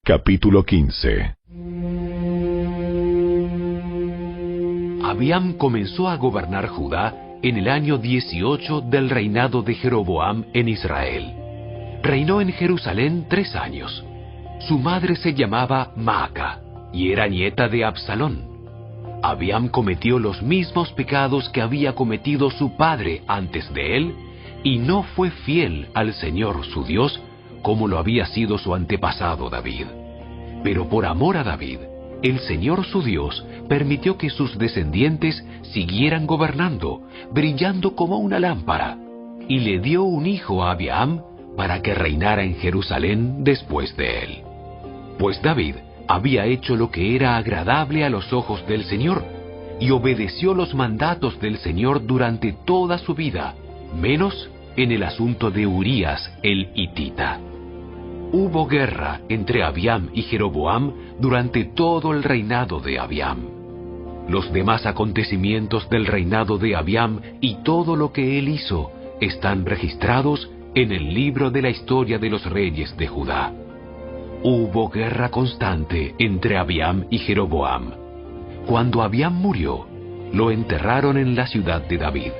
Capítulo 15. Abiam comenzó a gobernar Judá en el año 18 del reinado de Jeroboam en Israel. Reinó en Jerusalén 3 años. Su madre se llamaba Maaca y era nieta de Absalón. Abiam cometió los mismos pecados que había cometido su padre antes de él, y no fue fiel al Señor su Dios, como lo había sido su antepasado David. Pero por amor a David, el Señor su Dios permitió que sus descendientes siguieran gobernando, brillando como una lámpara, y le dio un hijo a Abiam para que reinara en Jerusalén después de él. Pues David había hecho lo que era agradable a los ojos del Señor, y obedeció los mandatos del Señor durante toda su vida, menos en el asunto de Urías el hitita. Hubo guerra entre Abiam y Jeroboam durante todo el reinado de Abiam. Los demás acontecimientos del reinado de Abiam y todo lo que él hizo están registrados en el libro de la historia de los reyes de Judá. Hubo guerra constante entre Abiam y Jeroboam. Cuando Abiam murió, lo enterraron en la ciudad de David.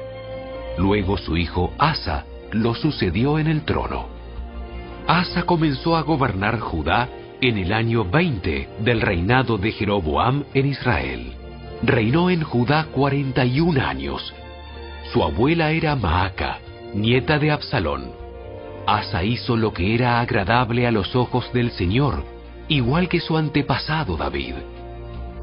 Luego su hijo Asa lo sucedió en el trono. Asa comenzó a gobernar Judá en el año 20 del reinado de Jeroboam en Israel. Reinó en Judá 41 años. Su abuela era Maaca, nieta de Absalón. Asa hizo lo que era agradable a los ojos del Señor, igual que su antepasado David.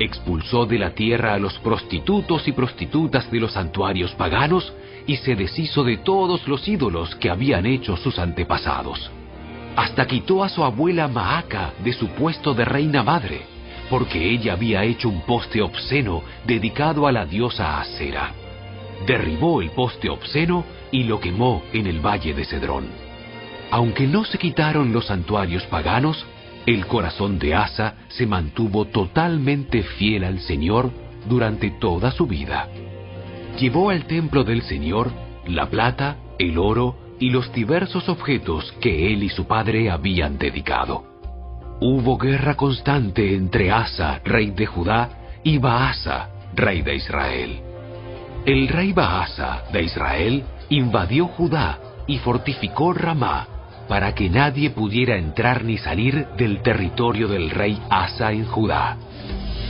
Expulsó de la tierra a los prostitutos y prostitutas de los santuarios paganos y se deshizo de todos los ídolos que habían hecho sus antepasados. Hasta quitó a su abuela Maaca de su puesto de reina madre, porque ella había hecho un poste obsceno dedicado a la diosa Asera. Derribó el poste obsceno y lo quemó en el valle de Cedrón. Aunque no se quitaron los santuarios paganos, el corazón de Asa se mantuvo totalmente fiel al Señor durante toda su vida. Llevó al templo del Señor la plata, el oro y los diversos objetos que él y su padre habían dedicado. Hubo guerra constante entre Asa, rey de Judá, y Baasa, rey de Israel. El rey Baasa de Israel invadió Judá y fortificó Ramá, para que nadie pudiera entrar ni salir del territorio del rey Asa en Judá.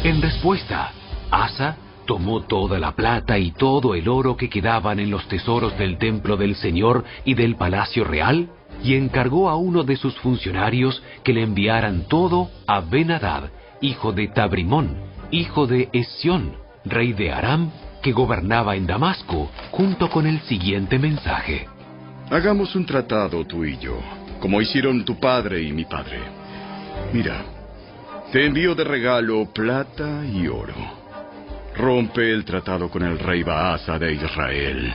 En respuesta, Asa tomó toda la plata y todo el oro que quedaban en los tesoros del templo del Señor y del palacio real, y encargó a uno de sus funcionarios que le enviaran todo a Ben-Hadad, hijo de Tabrimón, hijo de Esción, rey de Aram, que gobernaba en Damasco, junto con el siguiente mensaje: Hagamos un tratado tú y yo, como hicieron tu padre y mi padre. Mira, te envío de regalo plata y oro. Rompe el tratado con el rey Baasa de Israel,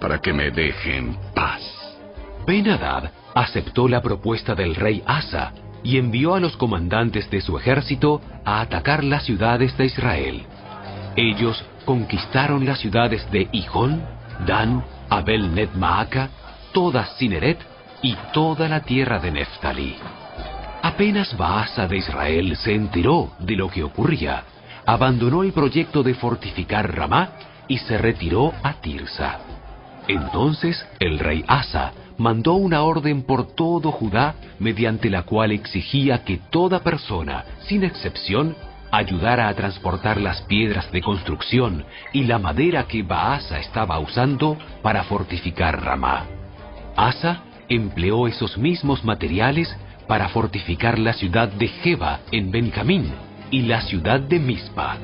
para que me deje en paz. Ben-Hadad aceptó la propuesta del rey Asa y envió a los comandantes de su ejército a atacar las ciudades de Israel. Ellos conquistaron las ciudades de Hijón, Dan, Abel-Net-Maaca, toda Cineret y toda la tierra de Neftalí. Apenas Baasa de Israel se enteró de lo que ocurría, abandonó el proyecto de fortificar Ramá y se retiró a Tirsa. Entonces el rey Asa mandó una orden por todo Judá, mediante la cual exigía que toda persona, sin excepción, ayudara a transportar las piedras de construcción y la madera que Baasa estaba usando para fortificar Ramá. Asa empleó esos mismos materiales para fortificar la ciudad de Geba en Benjamín y la ciudad de Mizpa.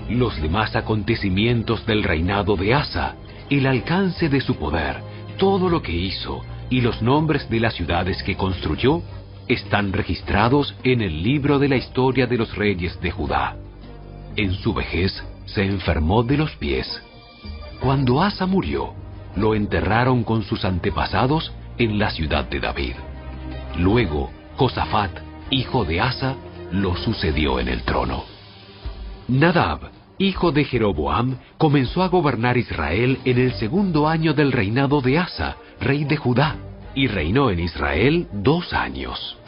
Los demás acontecimientos del reinado de Asa, el alcance de su poder, todo lo que hizo y los nombres de las ciudades que construyó están registrados en el libro de la historia de los reyes de Judá. En su vejez se enfermó de los pies. Cuando Asa murió, lo enterraron con sus antepasados en la ciudad de David. Luego, Josafat, hijo de Asa, lo sucedió en el trono. Nadab, hijo de Jeroboam, comenzó a gobernar Israel en el 2º año del reinado de Asa, rey de Judá, y reinó en Israel 2 años.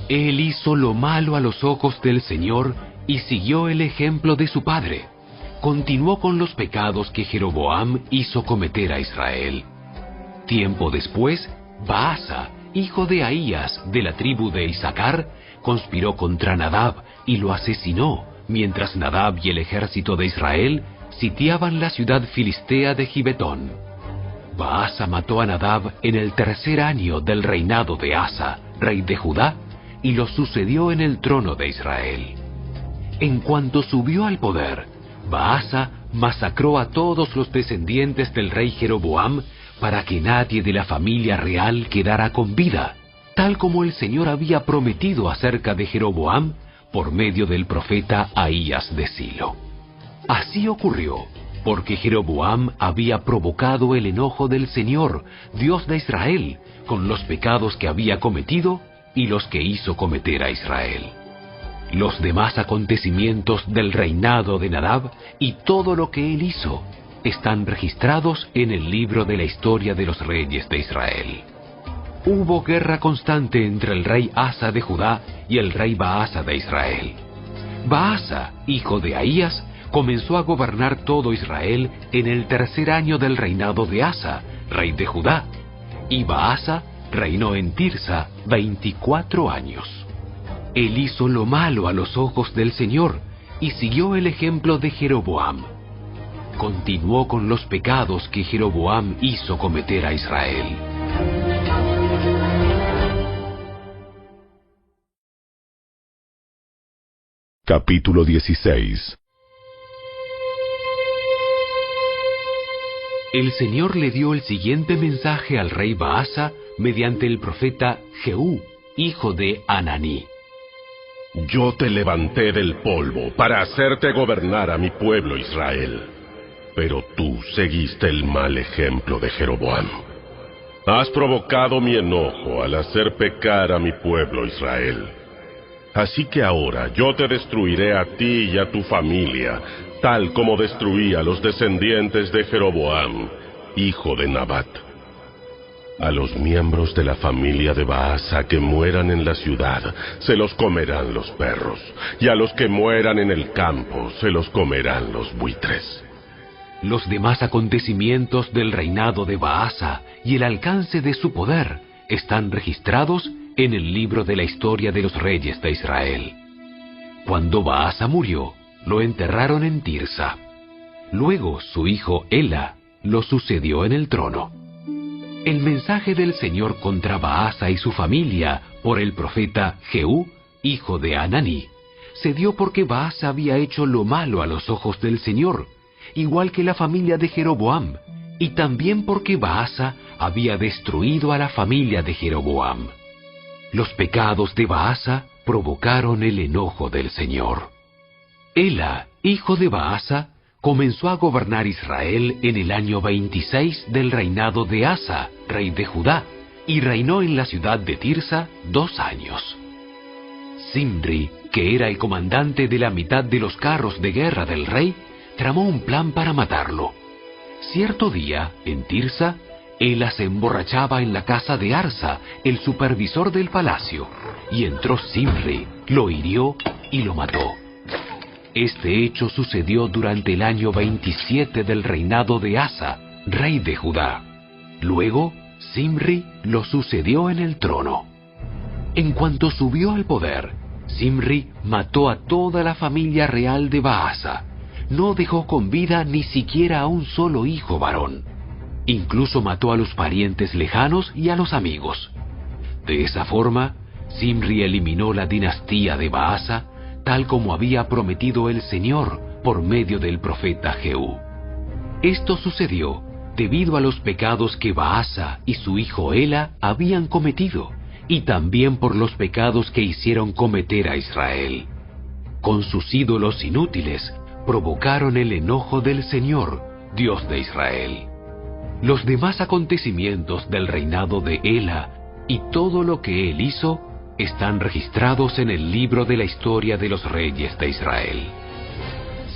Él hizo lo malo a los ojos del Señor y siguió el ejemplo de su padre. Continuó con los pecados que Jeroboam hizo cometer a Israel. Tiempo después, Baasa, hijo de Ahías, de la tribu de Isaacar, conspiró contra Nadab y lo asesinó, mientras Nadab y el ejército de Israel sitiaban la ciudad filistea de Gibetón. Baasa mató a Nadab en el 3er año del reinado de Asa, rey de Judá, y lo sucedió en el trono de Israel. En cuanto subió al poder, Baasa masacró a todos los descendientes del rey Jeroboam para que nadie de la familia real quedara con vida, tal como el Señor había prometido acerca de Jeroboam por medio del profeta Ahías de Silo. Así ocurrió, porque Jeroboam había provocado el enojo del Señor, Dios de Israel, con los pecados que había cometido y los que hizo cometer a Israel. Los demás acontecimientos del reinado de Nadab y todo lo que él hizo están registrados en el libro de la historia de los reyes de Israel. Hubo guerra constante entre el rey Asa de Judá y el rey Baasa de Israel. Baasa, hijo de Ahías, comenzó a gobernar todo Israel en el 3er año del reinado de Asa, rey de Judá, y Baasa reinó en Tirsa 24 años. Él hizo lo malo a los ojos del Señor y siguió el ejemplo de Jeroboam. Continuó con los pecados que Jeroboam hizo cometer a Israel. Capítulo 16. El Señor le dio el siguiente mensaje al rey Baasa mediante el profeta Jehú, hijo de Hananí. Yo te levanté del polvo para hacerte gobernar a mi pueblo Israel. Pero tú seguiste el mal ejemplo de Jeroboam. Has provocado mi enojo al hacer pecar a mi pueblo Israel. Así que ahora yo te destruiré a ti y a tu familia, tal como destruí a los descendientes de Jeroboam, hijo de Nabat. A los miembros de la familia de Baasa que mueran en la ciudad, se los comerán los perros, y a los que mueran en el campo, se los comerán los buitres. Los demás acontecimientos del reinado de Baasa y el alcance de su poder están registrados en el libro de la historia de los reyes de Israel. Cuando Baasa murió, lo enterraron en Tirsa. Luego su hijo Ela lo sucedió en el trono. El mensaje del Señor contra Baasa y su familia por el profeta Jehú, hijo de Hananí, se dio porque Baasa había hecho lo malo a los ojos del Señor, igual que la familia de Jeroboam, y también porque Baasa había destruido a la familia de Jeroboam. Los pecados de Baasa provocaron el enojo del Señor. Ela, hijo de Baasa, comenzó a gobernar Israel en el año 26 del reinado de Asa, rey de Judá, y reinó en la ciudad de Tirsa 2 años. Zimri, que era el comandante de la mitad de los carros de guerra del rey, tramó un plan para matarlo. Cierto día, en Tirsa, Ela se emborrachaba en la casa de Arsa, el supervisor del palacio, y entró Zimri, lo hirió y lo mató. Este hecho sucedió durante el año 27 del reinado de Asa, rey de Judá. Luego, Zimri lo sucedió en el trono. En cuanto subió al poder, Zimri mató a toda la familia real de Baasa. No dejó con vida ni siquiera a un solo hijo varón. Incluso mató a los parientes lejanos y a los amigos. De esa forma, Zimri eliminó la dinastía de Baasa, tal como había prometido el Señor por medio del profeta Jehú. Esto sucedió debido a los pecados que Baasa y su hijo Ela habían cometido, y también por los pecados que hicieron cometer a Israel. Con sus ídolos inútiles, provocaron el enojo del Señor, Dios de Israel. Los demás acontecimientos del reinado de Ela y todo lo que él hizo están registrados en el libro de la historia de los reyes de Israel.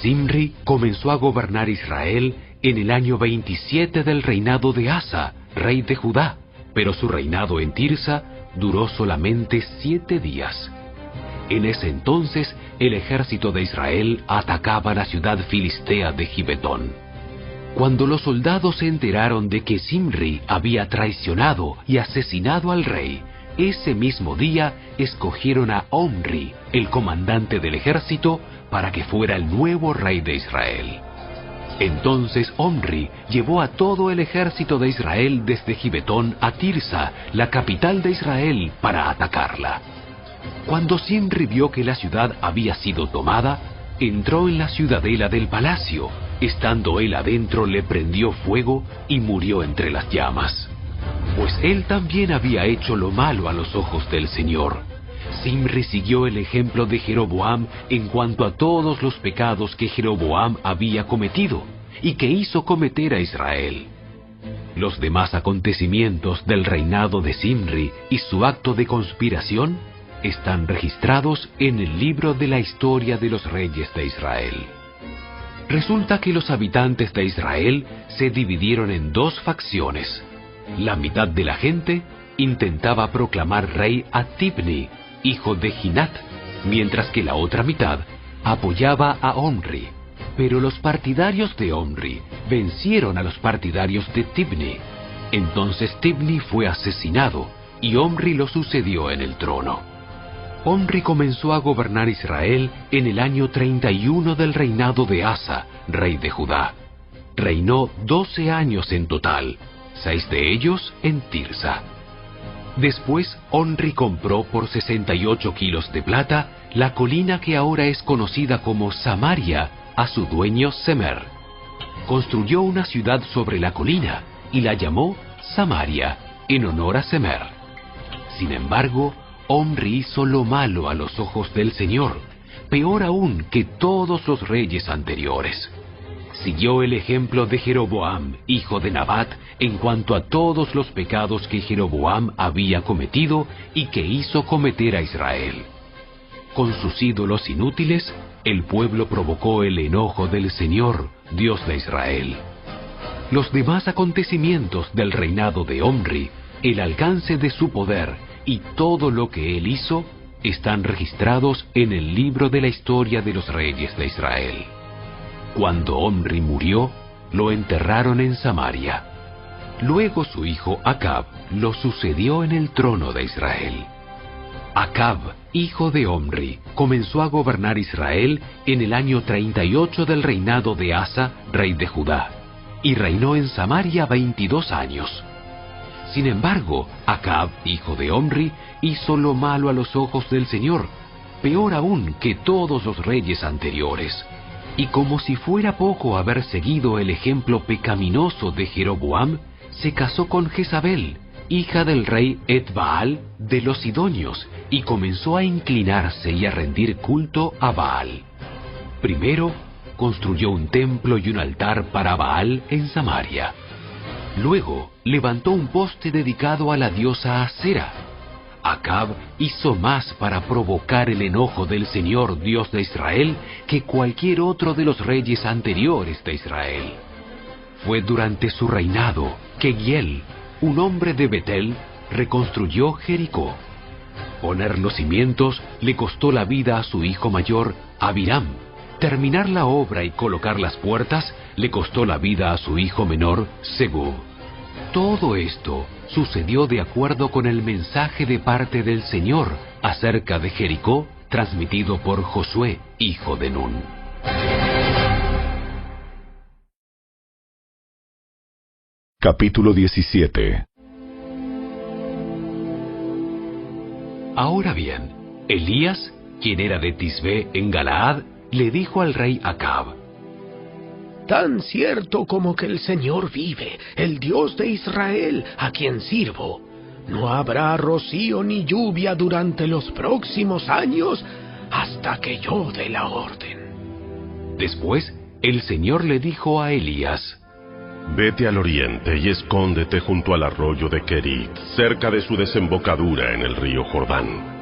Zimri comenzó a gobernar Israel en el año 27 del reinado de Asa, rey de Judá, pero su reinado en Tirsa duró solamente 7 días. En ese entonces, el ejército de Israel atacaba la ciudad filistea de Gibetón. Cuando los soldados se enteraron de que Zimri había traicionado y asesinado al rey, ese mismo día escogieron a Omri, el comandante del ejército, para que fuera el nuevo rey de Israel. Entonces Omri llevó a todo el ejército de Israel desde Gibetón a Tirsa, la capital de Israel, para atacarla. Cuando Zimri vio que la ciudad había sido tomada, entró en la ciudadela del palacio. Estando él adentro, le prendió fuego y murió entre las llamas. Pues él también había hecho lo malo a los ojos del Señor. Zimri siguió el ejemplo de Jeroboam en cuanto a todos los pecados que Jeroboam había cometido y que hizo cometer a Israel. Los demás acontecimientos del reinado de Zimri y su acto de conspiración están registrados en el libro de la historia de los reyes de Israel. Resulta que los habitantes de Israel se dividieron en 2 facciones. La mitad de la gente intentaba proclamar rey a Tibni, hijo de Ginat, mientras que la otra mitad apoyaba a Omri. Pero los partidarios de Omri vencieron a los partidarios de Tibni. Entonces Tibni fue asesinado y Omri lo sucedió en el trono. Omri comenzó a gobernar Israel en el año 31 del reinado de Asa, rey de Judá. Reinó 12 años en total, 6 de ellos en Tirsa. Después, Omri compró por 68 kilos de plata la colina que ahora es conocida como Samaria a su dueño Semer. Construyó una ciudad sobre la colina y la llamó Samaria, en honor a Semer. Sin embargo, Omri hizo lo malo a los ojos del Señor, peor aún que todos los reyes anteriores. Siguió el ejemplo de Jeroboam, hijo de Nabat, en cuanto a todos los pecados que Jeroboam había cometido y que hizo cometer a Israel. Con sus ídolos inútiles, el pueblo provocó el enojo del Señor, Dios de Israel. Los demás acontecimientos del reinado de Omri, el alcance de su poder y todo lo que él hizo, están registrados en el libro de la historia de los reyes de Israel. Cuando Omri murió, lo enterraron en Samaria. Luego su hijo Acab lo sucedió en el trono de Israel. Acab, hijo de Omri, comenzó a gobernar Israel en el año 38 del reinado de Asa, rey de Judá, y reinó en Samaria 22 años. Sin embargo, Acab, hijo de Omri, hizo lo malo a los ojos del Señor, peor aún que todos los reyes anteriores. Y como si fuera poco haber seguido el ejemplo pecaminoso de Jeroboam, se casó con Jezabel, hija del rey Etbaal de los Sidonios, y comenzó a inclinarse y a rendir culto a Baal. Primero, construyó un templo y un altar para Baal en Samaria. Luego, levantó un poste dedicado a la diosa Asera. Acab hizo más para provocar el enojo del Señor Dios de Israel que cualquier otro de los reyes anteriores de Israel. Fue durante su reinado que Giel, un hombre de Betel, reconstruyó Jericó. Poner los cimientos le costó la vida a su hijo mayor, Abiram. Terminar la obra y colocar las puertas le costó la vida a su hijo menor, Segub. Todo esto sucedió de acuerdo con el mensaje de parte del Señor acerca de Jericó, transmitido por Josué, hijo de Nun. Capítulo 17. Ahora bien, Elías, quien era de Tisbé en Galaad, le dijo al rey Acab: Tan cierto como que el Señor vive, el Dios de Israel, a quien sirvo, no habrá rocío ni lluvia durante los próximos años hasta que yo dé la orden. Después, el Señor le dijo a Elías: Vete al oriente y escóndete junto al arroyo de Kerit, cerca de su desembocadura en el río Jordán.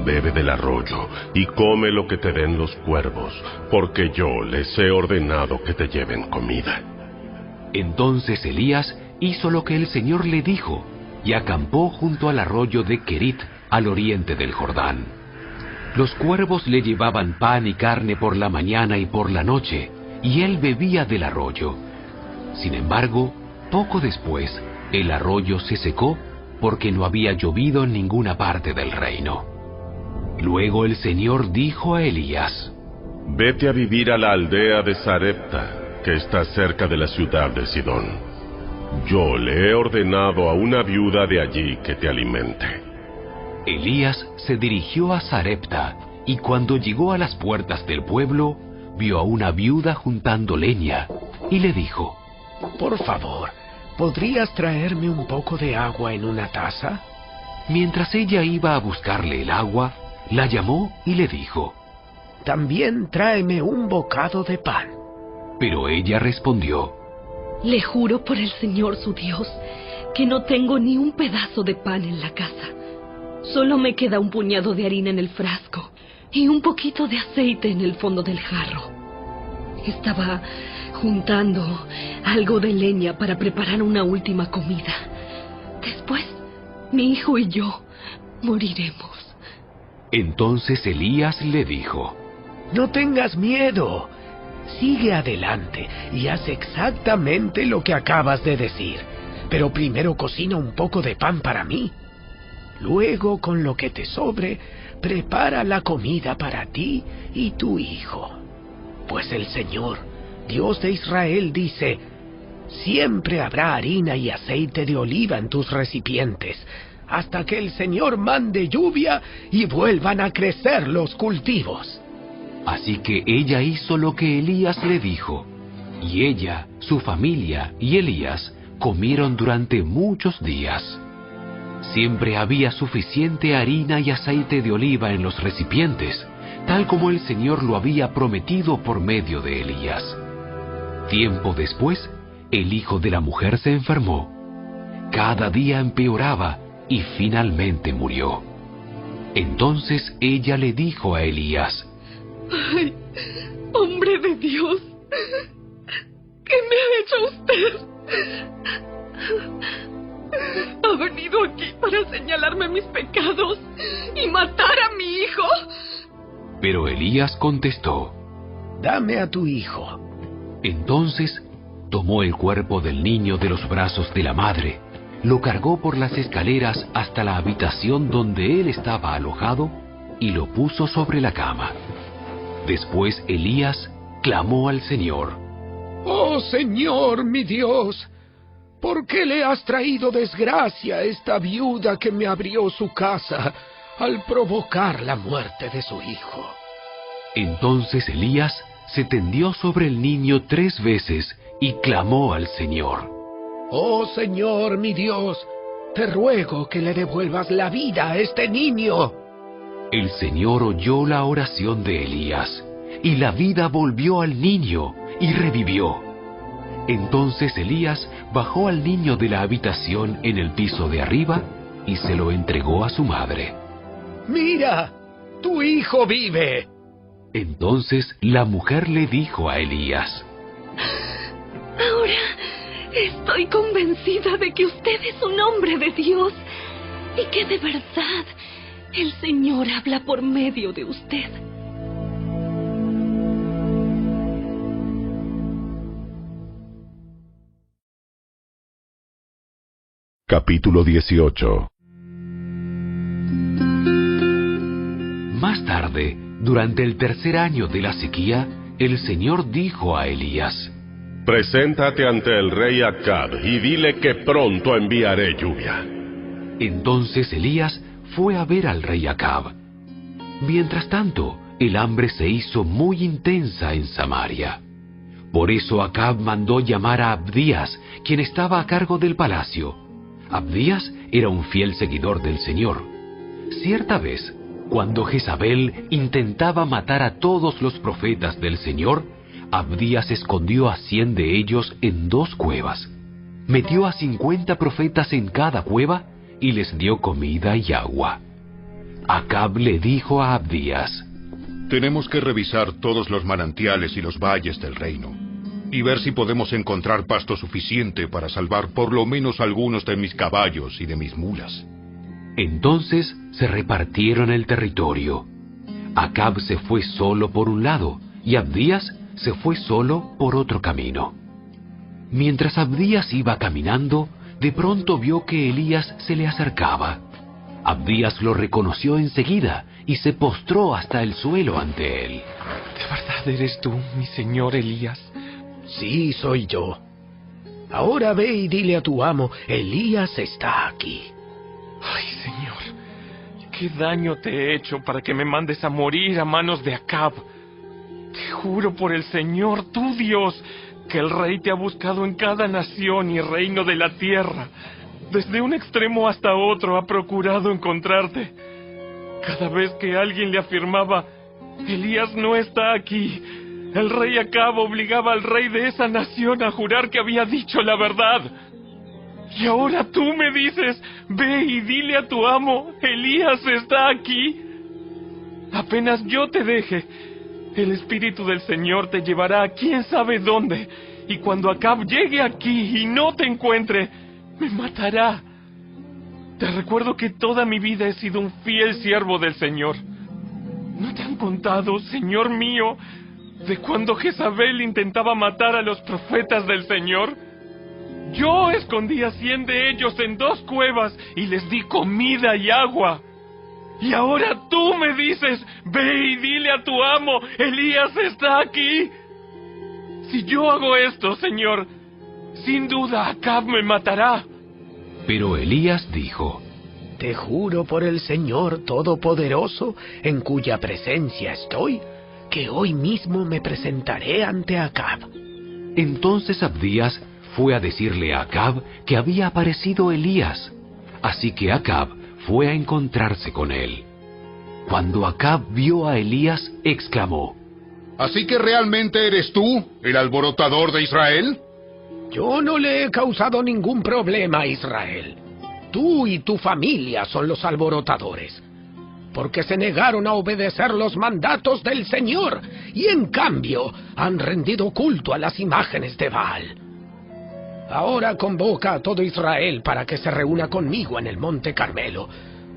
Bebe del arroyo y come lo que te den los cuervos, porque yo les he ordenado que te lleven comida. Entonces Elías hizo lo que el Señor le dijo, y acampó junto al arroyo de Kerit, al oriente del Jordán. Los cuervos le llevaban pan y carne por la mañana y por la noche, y él bebía del arroyo. Sin embargo, poco después, el arroyo se secó porque no había llovido en ninguna parte del reino. Luego el Señor dijo a Elías: Vete a vivir a la aldea de Sarepta, que está cerca de la ciudad de Sidón. Yo le he ordenado a una viuda de allí que te alimente. Elías se dirigió a Sarepta, y cuando llegó a las puertas del pueblo, vio a una viuda juntando leña, y le dijo: Por favor, ¿podrías traerme un poco de agua en una taza? Mientras ella iba a buscarle el agua, la llamó y le dijo: También tráeme un bocado de pan. Pero ella respondió: Le juro por el Señor su Dios, que no tengo ni un pedazo de pan en la casa. Solo me queda un puñado de harina en el frasco y un poquito de aceite en el fondo del jarro. Estaba juntando algo de leña para preparar una última comida. Después, mi hijo y yo moriremos. Entonces Elías le dijo: No tengas miedo. Sigue adelante y haz exactamente lo que acabas de decir. Pero primero cocina un poco de pan para mí. Luego, con lo que te sobre, prepara la comida para ti y tu hijo. Pues el Señor, Dios de Israel, dice: Siempre habrá harina y aceite de oliva en tus recipientes, hasta que el Señor mande lluvia y vuelvan a crecer los cultivos. Así que ella hizo lo que Elías le dijo, y ella, su familia y Elías comieron durante muchos días. Siempre había suficiente harina y aceite de oliva en los recipientes, tal como el Señor lo había prometido por medio de Elías. Tiempo después, el hijo de la mujer se enfermó. Cada día empeoraba y finalmente murió. Entonces ella le dijo a Elías: ¡Ay, hombre de Dios! ¿Qué me ha hecho usted? ¿Ha venido aquí para señalarme mis pecados y matar a mi hijo? Pero Elías contestó: Dame a tu hijo. Entonces tomó el cuerpo del niño de los brazos de la madre, lo cargó por las escaleras hasta la habitación donde él estaba alojado y lo puso sobre la cama. Después Elías clamó al Señor: Oh Señor, mi Dios, ¿por qué le has traído desgracia a esta viuda que me abrió su casa al provocar la muerte de su hijo? Entonces Elías se tendió sobre el niño 3 veces y clamó al Señor: Oh Señor, mi Dios, te ruego que le devuelvas la vida a este niño. El Señor oyó la oración de Elías, y la vida volvió al niño y revivió. Entonces Elías bajó al niño de la habitación en el piso de arriba y se lo entregó a su madre. ¡Mira! ¡Tu hijo vive! Entonces la mujer le dijo a Elías: Ahora estoy convencida de que usted es un hombre de Dios y que de verdad el Señor habla por medio de usted. Capítulo 18. Más tarde, durante el 3er año de la sequía, el Señor dijo a Elías: Preséntate ante el rey Acab y dile que pronto enviaré lluvia. Entonces Elías fue a ver al rey Acab. Mientras tanto, el hambre se hizo muy intensa en Samaria. Por eso Acab mandó llamar a Abdías, quien estaba a cargo del palacio. Abdías era un fiel seguidor del Señor. Cierta vez, cuando Jezabel intentaba matar a todos los profetas del Señor, Abdías escondió a 100 de ellos en 2 cuevas. Metió a 50 profetas en cada cueva y les dio comida y agua. Acab le dijo a Abdías: Tenemos que revisar todos los manantiales y los valles del reino. y ver si podemos encontrar pasto suficiente para salvar por lo menos algunos de mis caballos y de mis mulas. Entonces se repartieron el territorio. Acab se fue solo por un lado y Abdías se fue solo por otro camino. Mientras Abdías iba caminando, de pronto vio que Elías se le acercaba. Abdías lo reconoció enseguida y se postró hasta el suelo ante él. ¿De verdad eres tú, mi señor Elías? Sí, soy yo. Ahora ve y dile a tu amo, Elías está aquí. Ay, señor, ¿qué daño te he hecho para que me mandes a morir a manos de Acab? Te juro por el Señor, tu Dios, que el rey te ha buscado en cada nación y reino de la tierra. Desde un extremo hasta otro ha procurado encontrarte. Cada vez que alguien le afirmaba, Elías no está aquí, el rey Acab obligaba al rey de esa nación a jurar que había dicho la verdad. Y ahora tú me dices, ve y dile a tu amo, Elías está aquí. Apenas yo te deje, el Espíritu del Señor te llevará a quién sabe dónde, y cuando Acab llegue aquí y no te encuentre, me matará. Te recuerdo que toda mi vida he sido un fiel siervo del Señor. ¿No te han contado, Señor mío, de cuando Jezabel intentaba matar a los profetas del Señor? Yo escondí a 100 de ellos en 2 cuevas y les di comida y agua. Y ahora tú me dices, ve y dile a tu amo, Elías está aquí. Si yo hago esto, Señor, sin duda Acab me matará. Pero Elías dijo, Te juro por el Señor Todopoderoso, en cuya presencia estoy, que hoy mismo me presentaré ante Acab. Entonces Abdías fue a decirle a Acab que había aparecido Elías. Así que Acab fue a encontrarse con él. Cuando Acab vio a Elías, exclamó, ¿Así que realmente eres tú, el alborotador de Israel? Yo no le he causado ningún problema a Israel. Tú y tu familia son los alborotadores, porque se negaron a obedecer los mandatos del Señor y en cambio han rendido culto a las imágenes de Baal. Ahora convoca a todo Israel para que se reúna conmigo en el Monte Carmelo,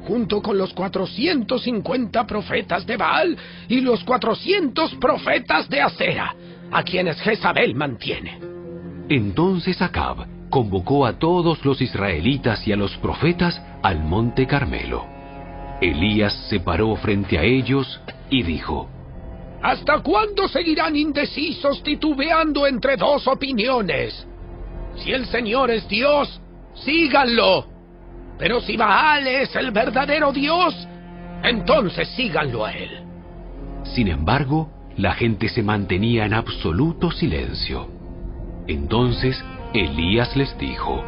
junto con los 450 profetas de Baal y los 400 profetas de Asera, a quienes Jezabel mantiene. Entonces Acab convocó a todos los israelitas y a los profetas al Monte Carmelo. Elías se paró frente a ellos y dijo, ¿Hasta cuándo seguirán indecisos titubeando entre 2 opiniones? Si el Señor es Dios, síganlo. Pero si Baal es el verdadero Dios, entonces síganlo a él. Sin embargo, la gente se mantenía en absoluto silencio. Entonces Elías les dijo,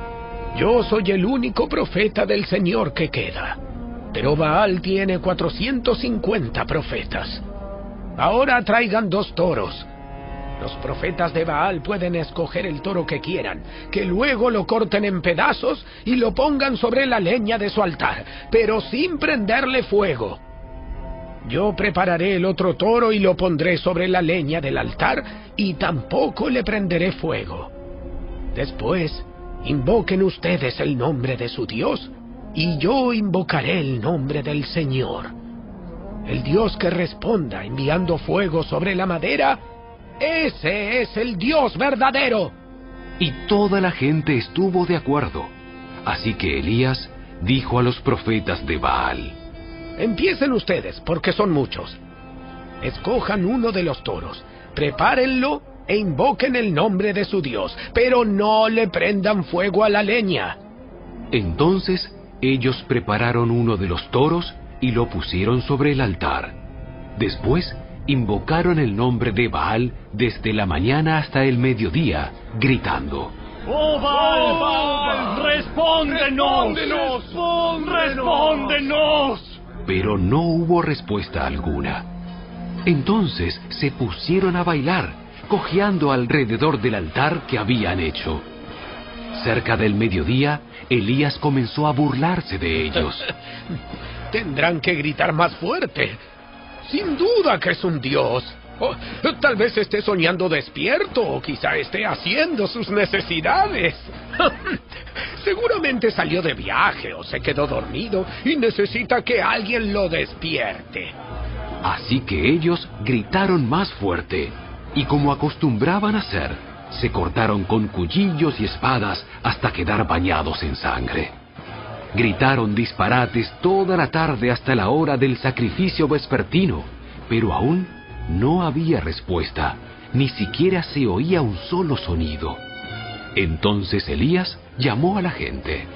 Yo soy el único profeta del Señor que queda, pero Baal tiene 450 profetas. Ahora traigan 2 toros. Los profetas de Baal pueden escoger el toro que quieran, que luego lo corten en pedazos y lo pongan sobre la leña de su altar, pero sin prenderle fuego. Yo prepararé el otro toro y lo pondré sobre la leña del altar y tampoco le prenderé fuego. Después, invoquen ustedes el nombre de su Dios y yo invocaré el nombre del Señor. El Dios que responda enviando fuego sobre la madera, ese es el Dios verdadero. Y toda la gente estuvo de acuerdo. Así que Elías dijo a los profetas de Baal, Empiecen ustedes, porque son muchos. Escojan uno de los toros, prepárenlo e invoquen el nombre de su Dios, pero no le prendan fuego a la leña. Entonces ellos prepararon uno de los toros y lo pusieron sobre el altar. Después invocaron el nombre de Baal desde la mañana hasta el mediodía, gritando, ¡Oh, Baal! ¡Respóndenos! ¡Respóndenos! Pero no hubo respuesta alguna. Entonces se pusieron a bailar, cojeando alrededor del altar que habían hecho. Cerca del mediodía, Elías comenzó a burlarse de ellos. Tendrán que gritar más fuerte. Sin duda que es un dios. Oh, tal vez esté soñando despierto o quizá esté haciendo sus necesidades. Seguramente salió de viaje o se quedó dormido y necesita que alguien lo despierte. Así que ellos gritaron más fuerte y, como acostumbraban hacer, se cortaron con cuchillos y espadas hasta quedar bañados en sangre. Gritaron disparates toda la tarde hasta la hora del sacrificio vespertino, pero aún no había respuesta, ni siquiera se oía un solo sonido. Entonces Elías llamó a la gente.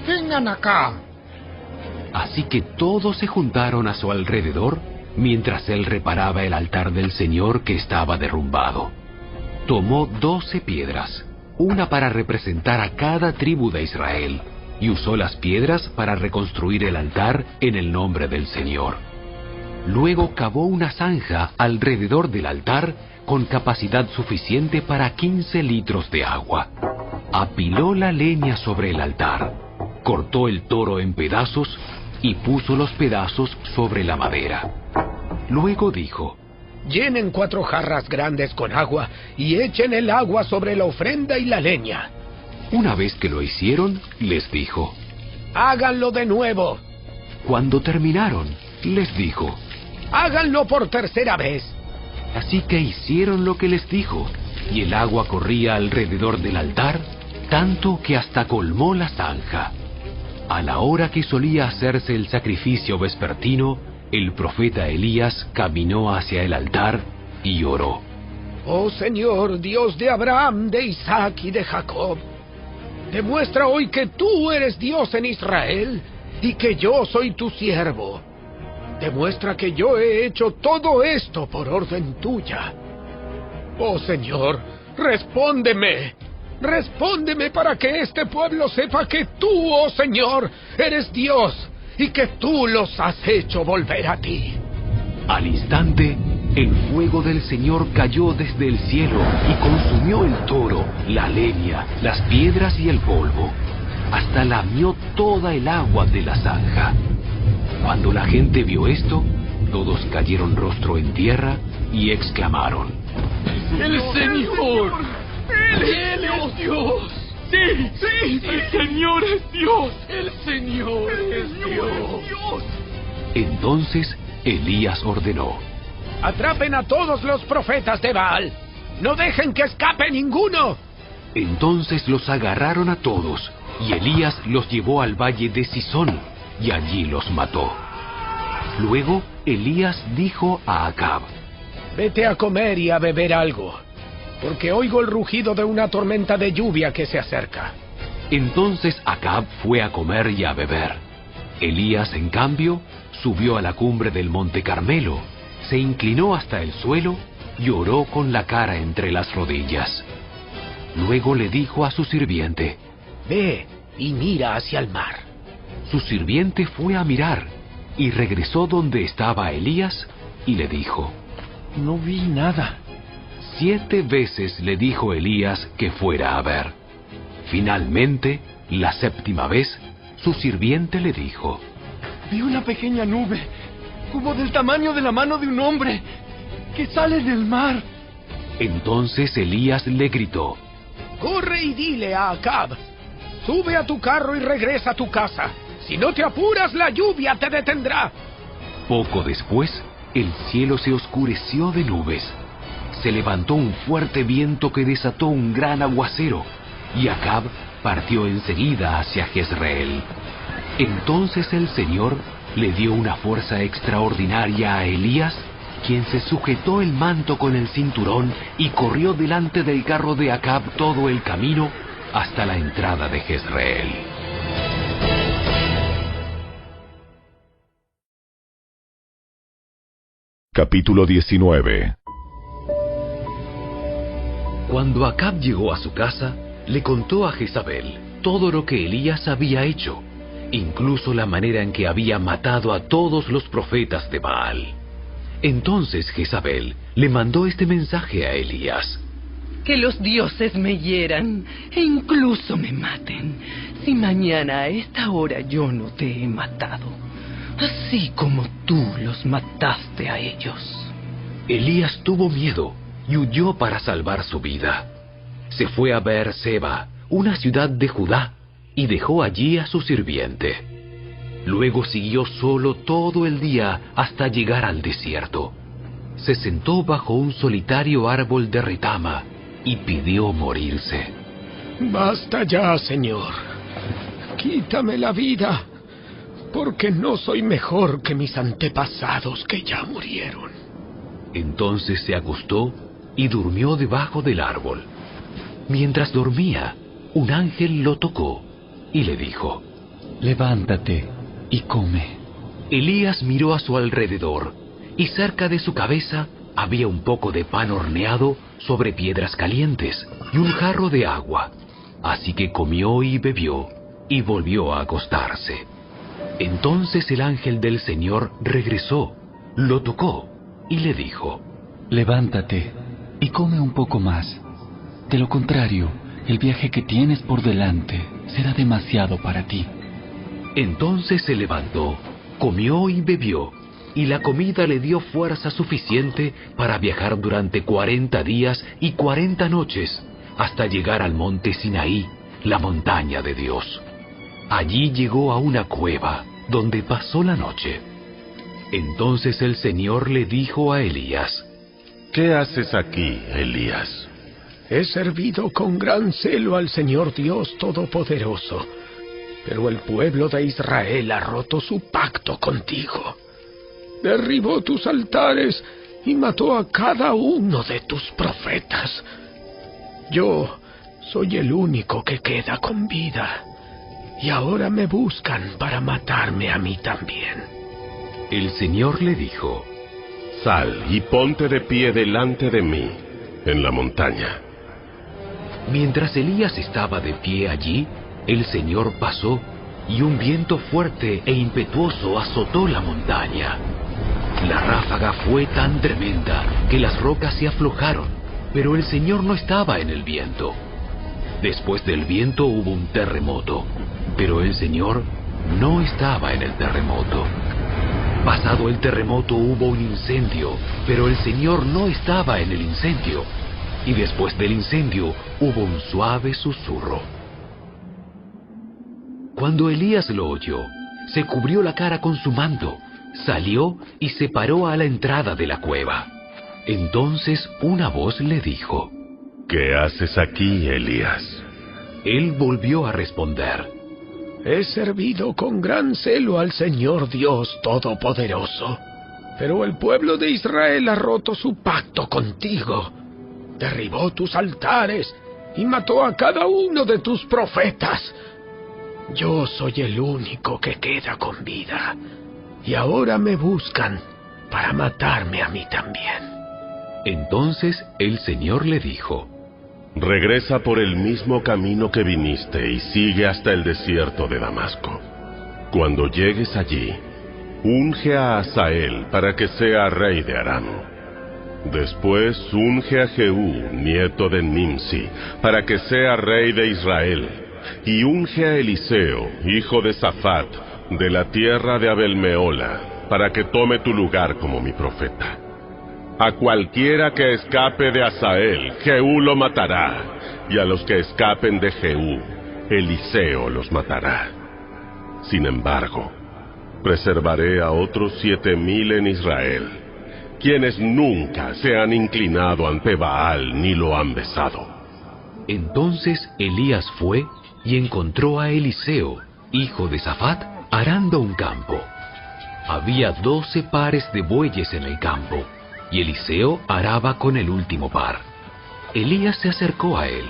¡Vengan acá! Así que todos se juntaron a su alrededor mientras él reparaba el altar del Señor que estaba derrumbado. Tomó 12 piedras, una para representar a cada tribu de Israel, y usó las piedras para reconstruir el altar en el nombre del Señor. Luego cavó una zanja alrededor del altar con capacidad suficiente para 15 litros de agua. Apiló la leña sobre el altar, cortó el toro en pedazos y puso los pedazos sobre la madera. Luego dijo: llenen 4 jarras grandes con agua y echen el agua sobre la ofrenda y la leña. Una vez que lo hicieron, les dijo: háganlo de nuevo. Cuando terminaron, les dijo: háganlo por tercera vez. Así que hicieron lo que les dijo, y el agua corría alrededor del altar, tanto que hasta colmó la zanja. A la hora que solía hacerse el sacrificio vespertino, el profeta Elías caminó hacia el altar y oró: oh Señor, Dios de Abraham, de Isaac y de Jacob, demuestra hoy que tú eres Dios en Israel y que yo soy tu siervo. Demuestra que yo he hecho todo esto por orden tuya. Oh Señor, respóndeme. Respóndeme para que este pueblo sepa que tú, oh Señor, eres Dios y que tú los has hecho volver a ti. Al instante, el fuego del Señor cayó desde el cielo y consumió el toro, la leña, las piedras y el polvo. Hasta lamió toda el agua de la zanja. Cuando la gente vio esto, todos cayeron rostro en tierra y exclamaron: ¡El Señor! ¡Él es Dios! ¡Sí! ¡Sí! ¡El Señor es Dios! ¡El Señor es Dios! Entonces Elías ordenó: atrapen a todos los profetas de Baal. ¡No dejen que escape ninguno! Entonces los agarraron a todos, y Elías los llevó al valle de Sisón, y allí los mató. Luego Elías dijo a Acab: vete a comer y a beber algo, porque oigo el rugido de una tormenta de lluvia que se acerca. Entonces Acab fue a comer y a beber. Elías, en cambio, subió a la cumbre del monte Carmelo, se inclinó hasta el suelo y oró con la cara entre las rodillas. Luego le dijo a su sirviente: ve y mira hacia el mar. Su sirviente fue a mirar y regresó donde estaba Elías y le dijo: no vi nada. 7 veces le dijo Elías que fuera a ver. Finalmente, la 7ª vez, su sirviente le dijo: vi una pequeña nube, como del tamaño de la mano de un hombre, que sale del mar. Entonces Elías le gritó: corre y dile a Acab: sube a tu carro y regresa a tu casa. Si no te apuras, la lluvia te detendrá. Poco después, el cielo se oscureció de nubes. Se levantó un fuerte viento que desató un gran aguacero, y Acab partió enseguida hacia Jezreel. Entonces el Señor le dio una fuerza extraordinaria a Elías, quien se sujetó el manto con el cinturón y corrió delante del carro de Acab todo el camino hasta la entrada de Jezreel. Capítulo 19. Cuando Acab llegó a su casa, le contó a Jezabel todo lo que Elías había hecho, incluso la manera en que había matado a todos los profetas de Baal. Entonces Jezabel le mandó este mensaje a Elías: que los dioses me hieran e incluso me maten, si mañana a esta hora yo no te he matado, así como tú los mataste a ellos. Elías tuvo miedo y huyó para salvar su vida. Se fue a Beerseba, una ciudad de Judá, y dejó allí a su sirviente. Luego siguió solo todo el día hasta llegar al desierto. Se sentó bajo un solitario árbol de retama y pidió morirse. Basta ya, Señor. Quítame la vida, porque no soy mejor que mis antepasados que ya murieron. Entonces se acostó y durmió debajo del árbol. Mientras dormía, un ángel lo tocó y le dijo: levántate y come. Elías miró a su alrededor, y cerca de su cabeza había un poco de pan horneado sobre piedras calientes y un jarro de agua. Así que comió y bebió, y volvió a acostarse. Entonces el ángel del Señor regresó, lo tocó, y le dijo: levántate y come un poco más. De lo contrario, el viaje que tienes por delante será demasiado para ti. Entonces se levantó, comió y bebió, y la comida le dio fuerza suficiente para viajar durante 40 días y 40 noches, hasta llegar al monte Sinaí, la montaña de Dios. Allí llegó a una cueva, donde pasó la noche. Entonces el Señor le dijo a Elías: ¿qué haces aquí, Elías? He servido con gran celo al Señor Dios Todopoderoso, pero el pueblo de Israel ha roto su pacto contigo. Derribó tus altares y mató a cada uno de tus profetas. Yo soy el único que queda con vida, y ahora me buscan para matarme a mí también. El Señor le dijo: sal y ponte de pie delante de mí, en la montaña. Mientras Elías estaba de pie allí, el Señor pasó, y un viento fuerte e impetuoso azotó la montaña. La ráfaga fue tan tremenda que las rocas se aflojaron, pero el Señor no estaba en el viento. Después del viento hubo un terremoto, pero el Señor no estaba en el terremoto. Pasado el terremoto hubo un incendio, pero el Señor no estaba en el incendio. Y después del incendio hubo un suave susurro. Cuando Elías lo oyó, se cubrió la cara con su manto, salió y se paró a la entrada de la cueva. Entonces una voz le dijo: ¿qué haces aquí, Elías? Él volvió a responder: he servido con gran celo al Señor Dios Todopoderoso, pero el pueblo de Israel ha roto su pacto contigo. Derribó tus altares y mató a cada uno de tus profetas. Yo soy el único que queda con vida, y ahora me buscan para matarme a mí también. Entonces el Señor le dijo: regresa por el mismo camino que viniste y sigue hasta el desierto de Damasco. Cuando llegues allí, unge a Hazael para que sea rey de Aram. Después unge a Jehú, nieto de Nimsi, para que sea rey de Israel, y unge a Eliseo, hijo de Safat, de la tierra de Abel-Mehola, para que tome tu lugar como mi profeta. A cualquiera que escape de Hazael, Jehú lo matará, y a los que escapen de Jehú, Eliseo los matará. Sin embargo, preservaré a otros 7,000 en Israel, quienes nunca se han inclinado ante Baal ni lo han besado. Entonces Elías fue y encontró a Eliseo, hijo de Safat, arando un campo. Había 12 pares de bueyes en el campo, y Eliseo araba con el último par. Elías se acercó a él,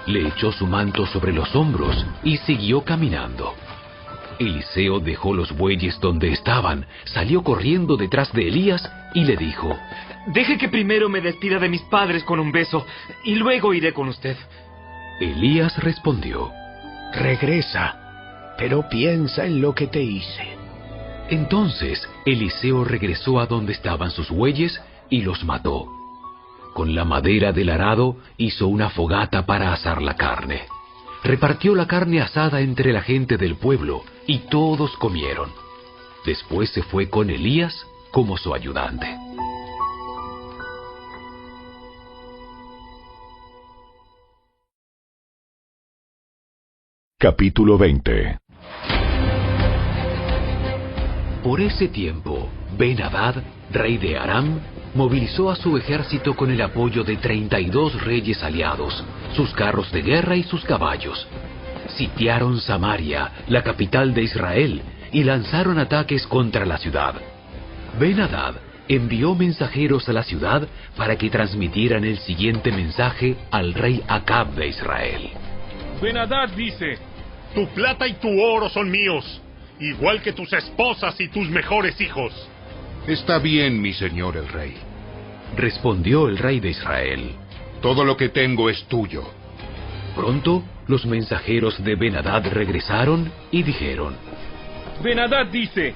le echó su manto sobre los hombros y siguió caminando. Eliseo dejó los bueyes donde estaban, salió corriendo detrás de Elías y le dijo: deje que primero me despida de mis padres con un beso, y luego iré con usted. Elías respondió: regresa, pero piensa en lo que te hice. Entonces Eliseo regresó a donde estaban sus bueyes y los mató. Con la madera del arado hizo una fogata para asar la carne. Repartió la carne asada entre la gente del pueblo, y todos comieron. Después se fue con Elías como su ayudante. Capítulo 20. Por ese tiempo, Ben-Hadad, rey de Aram, movilizó a su ejército con el apoyo de 32 reyes aliados, sus carros de guerra y sus caballos. Sitiaron Samaria, la capital de Israel, y lanzaron ataques contra la ciudad. Ben-Hadad envió mensajeros a la ciudad para que transmitieran el siguiente mensaje al rey Acab de Israel. Ben-Hadad dice: Tu plata y tu oro son míos, igual que tus esposas y tus mejores hijos. Está bien, mi señor el rey. Respondió el rey de Israel: Todo lo que tengo es tuyo. Pronto, los mensajeros de Ben-Hadad regresaron y dijeron: Ben-Hadad dice: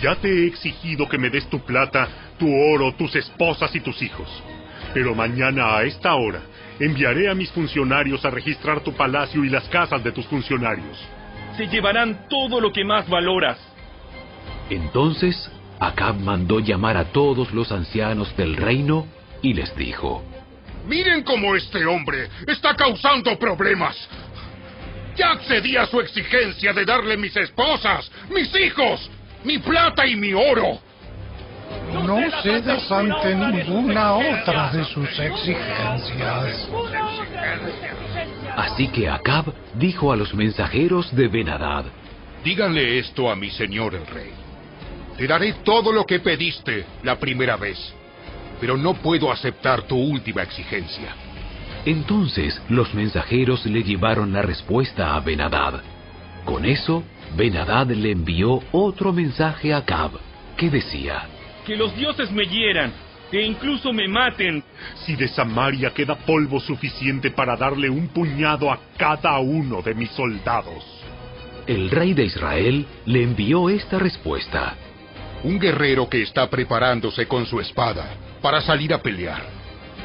Ya te he exigido que me des tu plata, tu oro, tus esposas y tus hijos. Pero mañana a esta hora enviaré a mis funcionarios a registrar tu palacio y las casas de tus funcionarios. Se llevarán todo lo que más valoras. Entonces, Acab mandó llamar a todos los ancianos del reino y les dijo: Miren cómo este hombre está causando problemas. Ya accedí a su exigencia de darle mis esposas, mis hijos, mi plata y mi oro. No cedas ante ninguna otra de sus exigencias. Así que Acab dijo a los mensajeros de Ben-Hadad: Díganle esto a mi señor el rey. Te daré todo lo que pediste la primera vez, pero no puedo aceptar tu última exigencia. Entonces los mensajeros le llevaron la respuesta a Ben-Hadad. Con eso, Ben-Hadad le envió otro mensaje a Acab, que decía: Que los dioses me hieran, e incluso me maten. Si de Samaria queda polvo suficiente para darle un puñado a cada uno de mis soldados. El rey de Israel le envió esta respuesta: Un guerrero que está preparándose con su espada para salir a pelear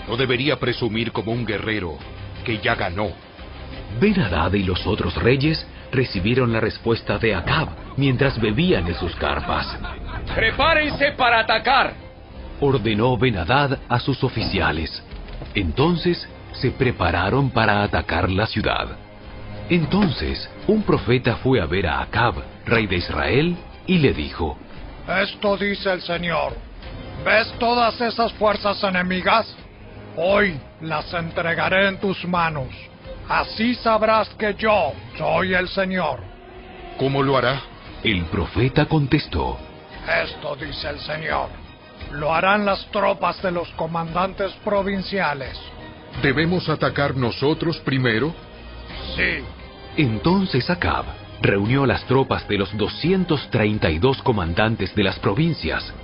no debería presumir como un guerrero que ya ganó. Ben-Hadad y los otros reyes recibieron la respuesta de Acab mientras bebían en sus carpas. ¡Prepárense para atacar!, ordenó Ben-Hadad a sus oficiales. Entonces se prepararon para atacar la ciudad. Entonces un profeta fue a ver a Acab, rey de Israel, y le dijo: Esto dice el Señor: ¿Ves todas esas fuerzas enemigas? Hoy las entregaré en tus manos. Así sabrás que yo soy el Señor. ¿Cómo lo hará? El profeta contestó: Esto dice el Señor: Lo harán las tropas de los comandantes provinciales. ¿Debemos atacar nosotros primero? Sí. Entonces Acab reunió las tropas de los 232 comandantes de las provincias.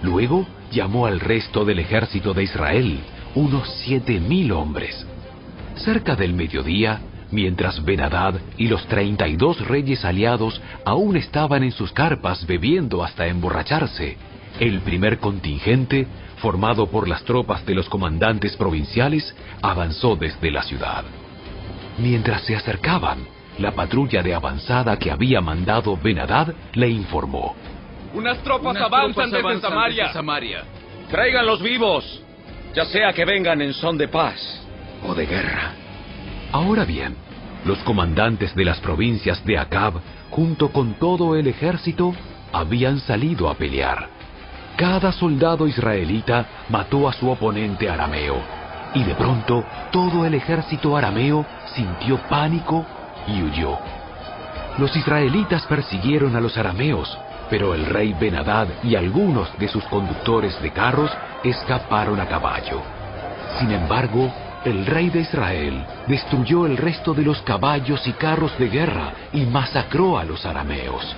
Luego llamó al resto del ejército de Israel, unos 7,000 hombres. Cerca del mediodía, mientras Ben-Hadad y los 32 reyes aliados aún estaban en sus carpas bebiendo hasta emborracharse, el primer contingente, formado por las tropas de los comandantes provinciales, avanzó desde la ciudad. Mientras se acercaban, la patrulla de avanzada que había mandado Ben-Hadad le informó: Unas tropas avanzan desde Samaria. Tráiganlos vivos, ya sea que vengan en son de paz o de guerra. Ahora bien, los comandantes de las provincias de Acab, junto con todo el ejército, habían salido a pelear. Cada soldado israelita mató a su oponente arameo, y de pronto todo el ejército arameo sintió pánico y huyó. Los israelitas persiguieron a los arameos, pero el rey Ben-Hadad y algunos de sus conductores de carros escaparon a caballo. Sin embargo, el rey de Israel destruyó el resto de los caballos y carros de guerra y masacró a los arameos.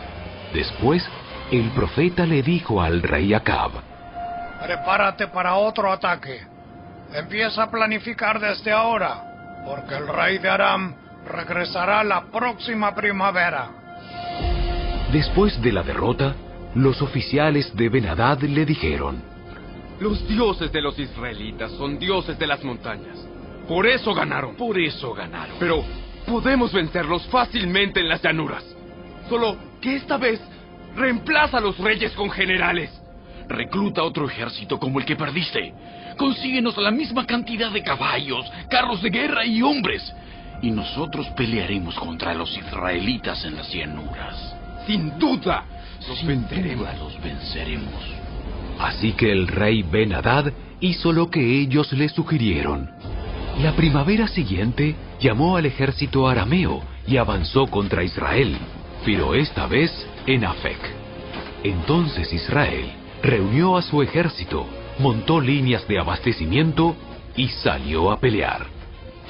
Después, el profeta le dijo al rey Acab: Prepárate para otro ataque. Empieza a planificar desde ahora, porque el rey de Aram regresará la próxima primavera. Después de la derrota, los oficiales de Ben-Hadad le dijeron: Los dioses de los israelitas son dioses de las montañas. Por eso ganaron. Pero podemos vencerlos fácilmente en las llanuras. Solo que esta vez reemplaza a los reyes con generales. Recluta otro ejército como el que perdiste. Consíguenos la misma cantidad de caballos, carros de guerra y hombres. y nosotros pelearemos contra los israelitas en las llanuras. Sin duda, los venceremos. Así que el rey Ben-Hadad hizo lo que ellos le sugirieron. La primavera siguiente llamó al ejército arameo y avanzó contra Israel, pero esta vez en Afec. Entonces Israel reunió a su ejército, montó líneas de abastecimiento y salió a pelear.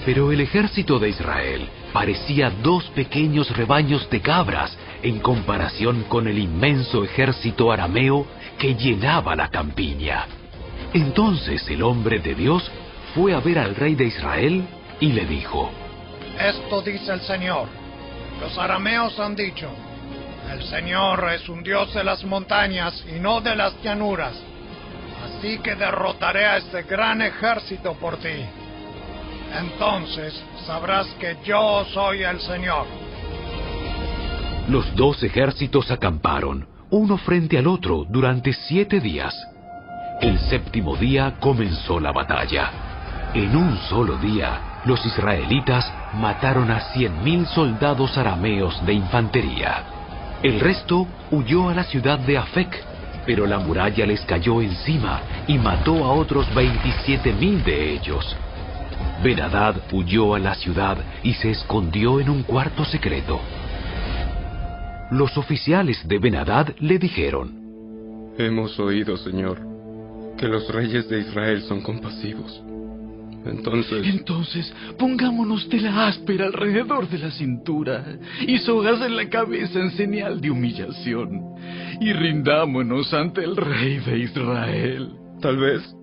Pero el ejército de Israel parecía 2 pequeños rebaños de cabras en comparación con el inmenso ejército arameo que llenaba la campiña. Entonces el hombre de Dios fue a ver al rey de Israel y le dijo: Esto dice el Señor. Los arameos han dicho: el Señor es un Dios de las montañas y no de las llanuras. Así que derrotaré a este gran ejército por ti. Entonces sabrás que yo soy el Señor. Los 2 ejércitos acamparon, uno frente al otro, durante 7 días. El 7º día comenzó la batalla. En un solo día, los israelitas mataron a 100.000 soldados arameos de infantería. El resto huyó a la ciudad de Afec, pero la muralla les cayó encima y mató a otros 27.000 de ellos. Ben-Hadad huyó a la ciudad y se escondió en un cuarto secreto. Los oficiales de Ben-Hadad le dijeron: Hemos oído, Señor, que los reyes de Israel son compasivos. Entonces, pongámonos tela áspera alrededor de la cintura y sogas en la cabeza en señal de humillación, y rindámonos ante el rey de Israel. Tal vez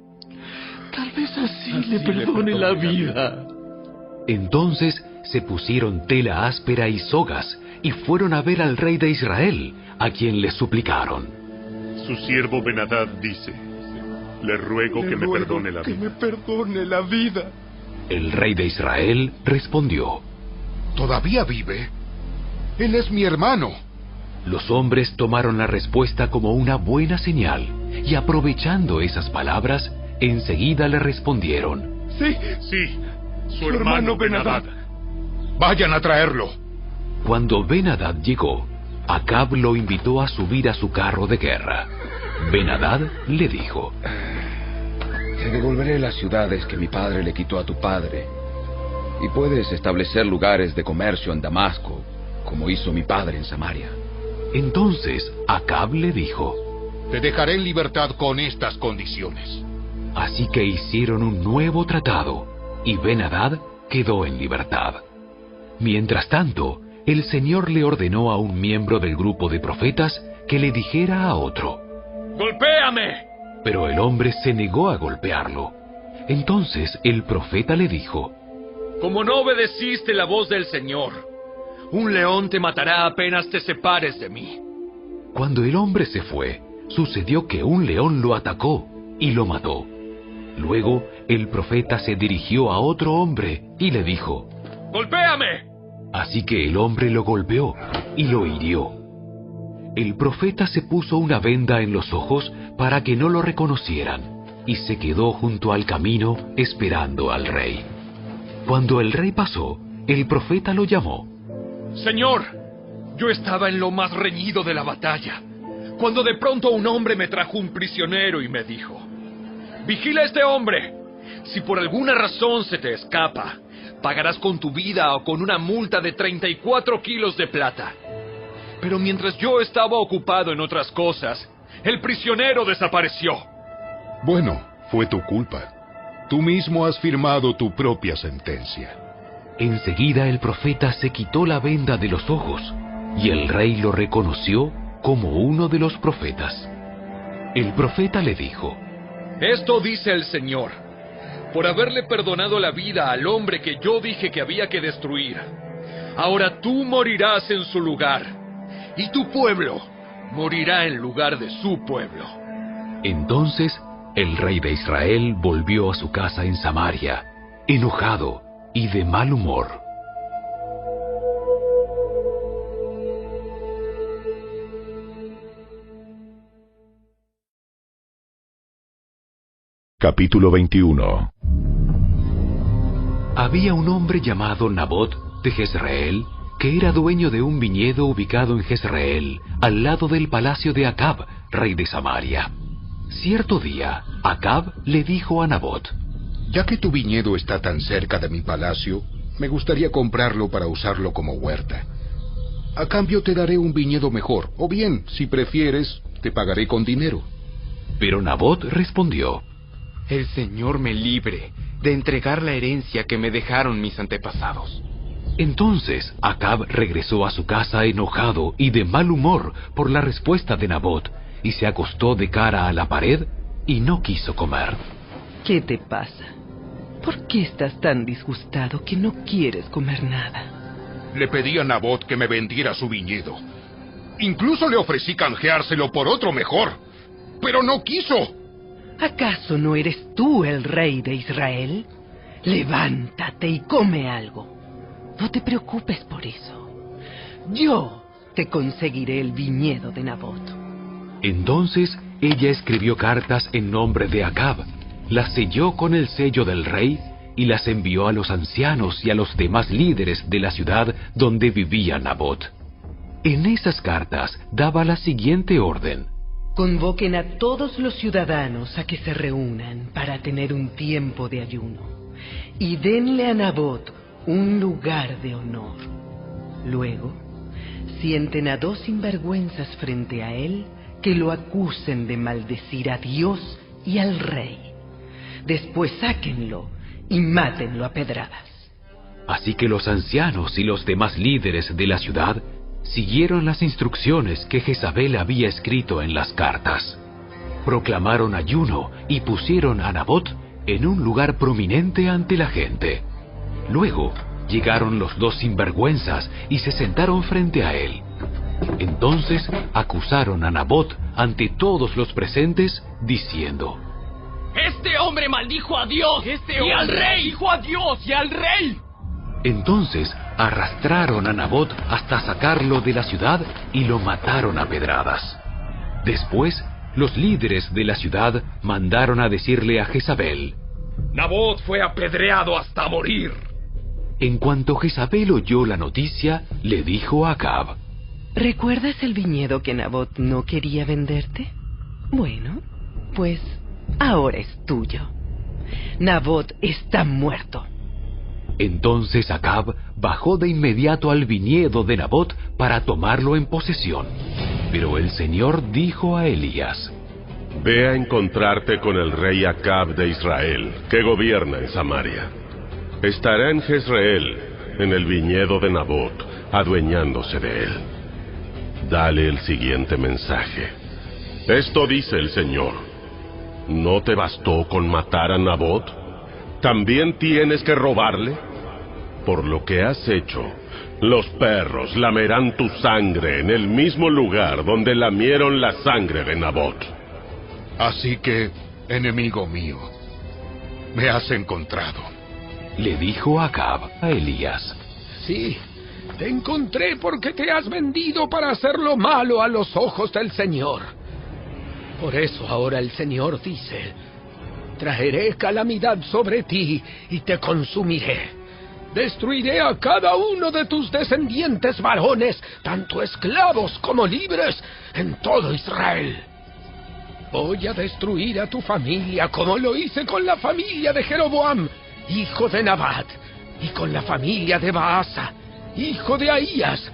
así le perdone la vida. Entonces se pusieron tela áspera y sogas y fueron a ver al rey de Israel, a quien le suplicaron. Su siervo Ben-Hadad dice: le ruego que me perdone la vida. El rey de Israel respondió: ¿Todavía vive? Él es mi hermano. Los hombres tomaron la respuesta como una buena señal, y aprovechando esas palabras, enseguida le respondieron: Sí, su hermano Ben-Hadad. Vayan a traerlo. Cuando Ben-Hadad llegó, Acab lo invitó a subir a su carro de guerra. Ben-Hadad le dijo: Te devolveré las ciudades que mi padre le quitó a tu padre, y puedes establecer lugares de comercio en Damasco, como hizo mi padre en Samaria. Entonces Acab le dijo: Te dejaré en libertad con estas condiciones. Así que hicieron un nuevo tratado, y Ben-Hadad quedó en libertad. Mientras tanto, el Señor le ordenó a un miembro del grupo de profetas que le dijera a otro: ¡Golpéame! Pero el hombre se negó a golpearlo. Entonces el profeta le dijo: Como no obedeciste la voz del Señor, un león te matará apenas te separes de mí. Cuando el hombre se fue, sucedió que un león lo atacó y lo mató. Luego el profeta se dirigió a otro hombre y le dijo: ¡Golpéame! Así que el hombre lo golpeó y lo hirió. El profeta se puso una venda en los ojos para que no lo reconocieran y se quedó junto al camino esperando al rey. Cuando el rey pasó, el profeta lo llamó. Señor, yo estaba en lo más reñido de la batalla, cuando de pronto un hombre me trajo un prisionero y me dijo: Vigila a este hombre. Si por alguna razón se te escapa, pagarás con tu vida o con una multa de 34 kilos de plata. Pero mientras yo estaba ocupado en otras cosas, el prisionero desapareció. Bueno, fue tu culpa. Tú mismo has firmado tu propia sentencia. Enseguida el profeta se quitó la venda de los ojos, y el rey lo reconoció como uno de los profetas. El profeta le dijo: Esto dice el Señor: por haberle perdonado la vida al hombre que yo dije que había que destruir, ahora tú morirás en su lugar, y tu pueblo morirá en lugar de su pueblo. Entonces el rey de Israel volvió a su casa en Samaria, enojado y de mal humor. Capítulo 21. Había un hombre llamado Nabot de Jezreel, que era dueño de un viñedo ubicado en Jezreel, al lado del palacio de Acab, rey de Samaria. Cierto día, Acab le dijo a Nabot: Ya que tu viñedo está tan cerca de mi palacio, me gustaría comprarlo para usarlo como huerta. A cambio te daré un viñedo mejor, o bien, si prefieres, te pagaré con dinero. Pero Nabot respondió: El Señor me libre de entregar la herencia que me dejaron mis antepasados. Entonces Acab regresó a su casa enojado y de mal humor por la respuesta de Nabot, y se acostó de cara a la pared y no quiso comer. ¿Qué te pasa? ¿Por qué estás tan disgustado que no quieres comer nada? Le pedí a Nabot que me vendiera su viñedo. Incluso le ofrecí canjeárselo por otro mejor, pero no quiso. ¿Acaso no eres tú el rey de Israel? Levántate y come algo. No te preocupes por eso. Yo te conseguiré el viñedo de Nabot. Entonces ella escribió cartas en nombre de Acab, las selló con el sello del rey y las envió a los ancianos y a los demás líderes de la ciudad donde vivía Nabot. En esas cartas daba la siguiente orden: Convoquen a todos los ciudadanos a que se reúnan para tener un tiempo de ayuno, y denle a Nabot un lugar de honor. Luego, sienten a 2 sinvergüenzas frente a él que lo acusen de maldecir a Dios y al rey. Después sáquenlo y mátenlo a pedradas. Así que los ancianos y los demás líderes de la ciudad siguieron las instrucciones que Jezabel había escrito en las cartas. Proclamaron ayuno y pusieron a Nabot en un lugar prominente ante la gente. Luego llegaron los 2 sinvergüenzas y se sentaron frente a él. Entonces acusaron a Nabot ante todos los presentes, diciendo: ¡Este hombre maldijo a Dios! ¡Y al rey! ¡Maldijo a Dios y al rey! Entonces arrastraron a Nabot hasta sacarlo de la ciudad y lo mataron a pedradas. Después, los líderes de la ciudad mandaron a decirle a Jezabel: Nabot fue apedreado hasta morir. En cuanto Jezabel oyó la noticia, le dijo a Acab: ¿Recuerdas el viñedo que Nabot no quería venderte? Bueno, pues ahora es tuyo. Nabot está muerto. Entonces Acab bajó de inmediato al viñedo de Nabot para tomarlo en posesión. Pero el Señor dijo a Elías: Ve a encontrarte con el rey Acab de Israel, que gobierna en Samaria. Estará en Jezreel, en el viñedo de Nabot, adueñándose de él. Dale el siguiente mensaje. Esto dice el Señor: ¿no te bastó con matar a Nabot? ¿También tienes que robarle? Por lo que has hecho, los perros lamerán tu sangre en el mismo lugar donde lamieron la sangre de Nabot. Así que, enemigo mío, me has encontrado. Le dijo Acab a Elías: Sí, te encontré porque te has vendido para hacer lo malo a los ojos del Señor. Por eso ahora el Señor dice: traeré calamidad sobre ti y te consumiré. Destruiré a cada uno de tus descendientes varones, tanto esclavos como libres, en todo Israel. Voy a destruir a tu familia como lo hice con la familia de Jeroboam, hijo de Nabat, y con la familia de Baasa, hijo de Ahías,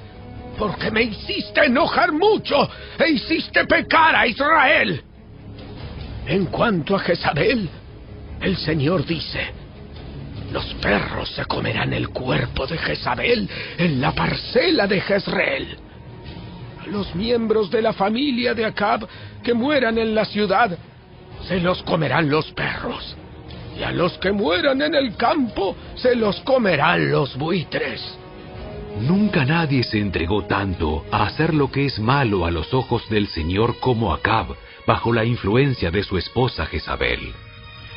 porque me hiciste enojar mucho e hiciste pecar a Israel. En cuanto a Jezabel, el Señor dice: los perros se comerán el cuerpo de Jezabel en la parcela de Jezreel. A los miembros de la familia de Acab que mueran en la ciudad, se los comerán los perros. Y a los que mueran en el campo, se los comerán los buitres. Nunca nadie se entregó tanto a hacer lo que es malo a los ojos del Señor como Acab, bajo la influencia de su esposa Jezabel.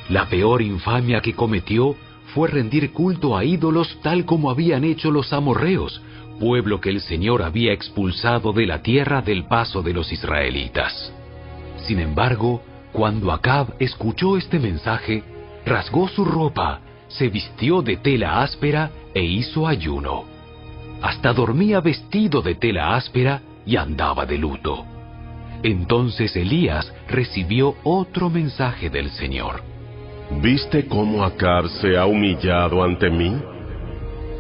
La peor infamia que cometió fue rendir culto a ídolos tal como habían hecho los amorreos, pueblo que el Señor había expulsado de la tierra del paso de los israelitas. Sin embargo, cuando Acab escuchó este mensaje, rasgó su ropa se vistió de tela áspera e hizo ayuno. Hasta dormía vestido de tela áspera y andaba de luto. Entonces Elías recibió otro mensaje del Señor. ¿Viste cómo Acab se ha humillado ante mí?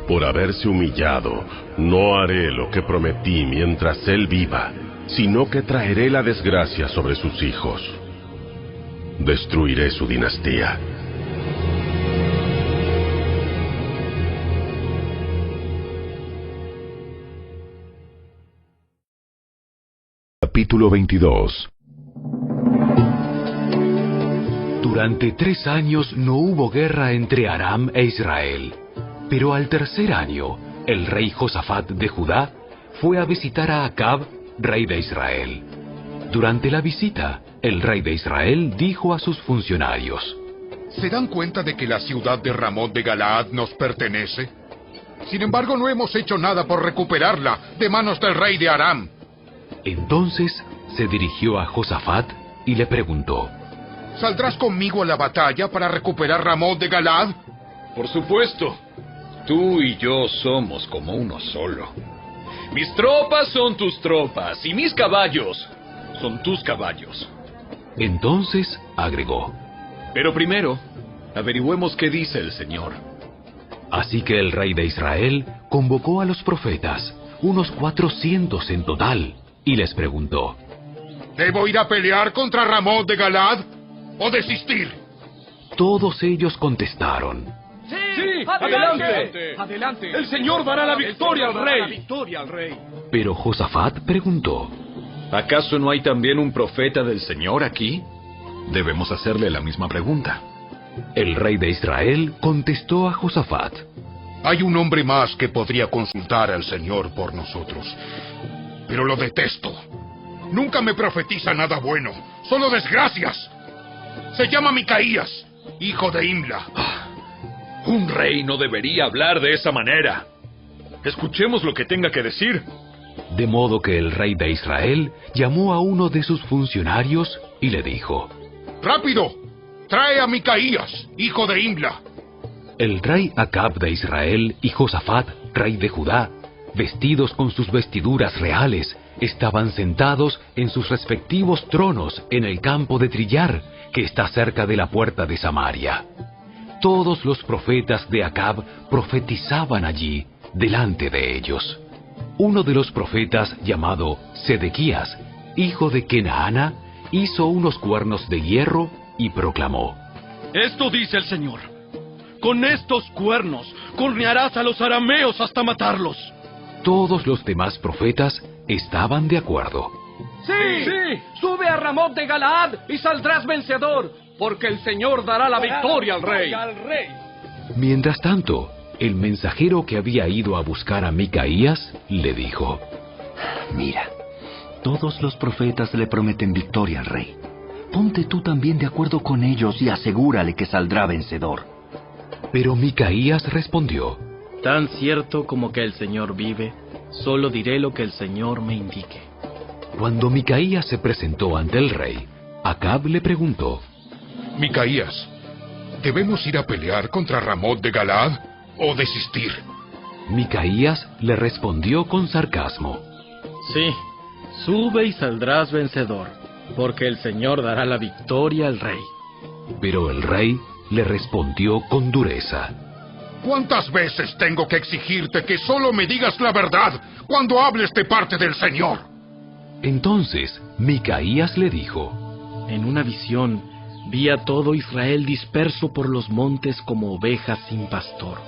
Por haberse humillado, no haré lo que prometí mientras él viva, sino que traeré la desgracia sobre sus hijos. Destruiré su dinastía. Capítulo 22. Durante 3 años no hubo guerra entre Aram e Israel, pero al tercer año, el rey Josafat de Judá fue a visitar a Acab, rey de Israel. Durante la visita, el rey de Israel dijo a sus funcionarios: ¿Se dan cuenta de que la ciudad de Ramot de Galaad nos pertenece? Sin embargo, no hemos hecho nada por recuperarla de manos del rey de Aram. Entonces se dirigió a Josafat y le preguntó: ¿Saldrás conmigo a la batalla para recuperar Ramot de Galaad? Por supuesto. Tú y yo somos como uno solo. Mis tropas son tus tropas y mis caballos son tus caballos. Entonces agregó: Pero primero, averigüemos qué dice el Señor. Así que el rey de Israel convocó a los profetas, unos 400 en total, y les preguntó: ¿Debo ir a pelear contra Ramot de Galaad o desistir? Todos ellos contestaron: ¡Sí! ¡Adelante! ¡Adelante! ¡El Señor dará la victoria al rey! Pero Josafat preguntó: ¿Acaso no hay también un profeta del Señor aquí? Debemos hacerle la misma pregunta. El rey de Israel contestó a Josafat: Hay un hombre más que podría consultar al Señor por nosotros, pero lo detesto. Nunca me profetiza nada bueno, solo desgracias. Se llama Micaías, hijo de Imla. Un rey no debería hablar de esa manera. Escuchemos lo que tenga que decir. De modo que el rey de Israel llamó a uno de sus funcionarios y le dijo: ¡Rápido! ¡Trae a Micaías, hijo de Imla! El rey Acab de Israel y Josafat, rey de Judá, vestidos con sus vestiduras reales, estaban sentados en sus respectivos tronos en el campo de trillar, que está cerca de la puerta de Samaria. Todos los profetas de Acab profetizaban allí, delante de ellos. Uno de los profetas, llamado Sedequías, hijo de Kenaana, hizo unos cuernos de hierro y proclamó: Esto dice el Señor: con estos cuernos cornearás a los arameos hasta matarlos. Todos los demás profetas estaban de acuerdo. ¡Sí! ¡Sube a Ramot de Galaad y saldrás vencedor! Porque el Señor dará la victoria al rey. Mientras tanto, el mensajero que había ido a buscar a Micaías le dijo: Mira, todos los profetas le prometen victoria al rey. Ponte tú también de acuerdo con ellos y asegúrale que saldrá vencedor. Pero Micaías respondió: Tan cierto como que el Señor vive, solo diré lo que el Señor me indique. Cuando Micaías se presentó ante el rey, Acab le preguntó: Micaías, ¿debemos ir a pelear contra Ramot de Galaad o desistir? Micaías le respondió con sarcasmo: Sí, sube y saldrás vencedor, porque el Señor dará la victoria al rey. Pero el rey le respondió con dureza: ¿Cuántas veces tengo que exigirte que solo me digas la verdad cuando hables de parte del Señor? Entonces Micaías le dijo: En una visión vi a todo Israel disperso por los montes como ovejas sin pastor.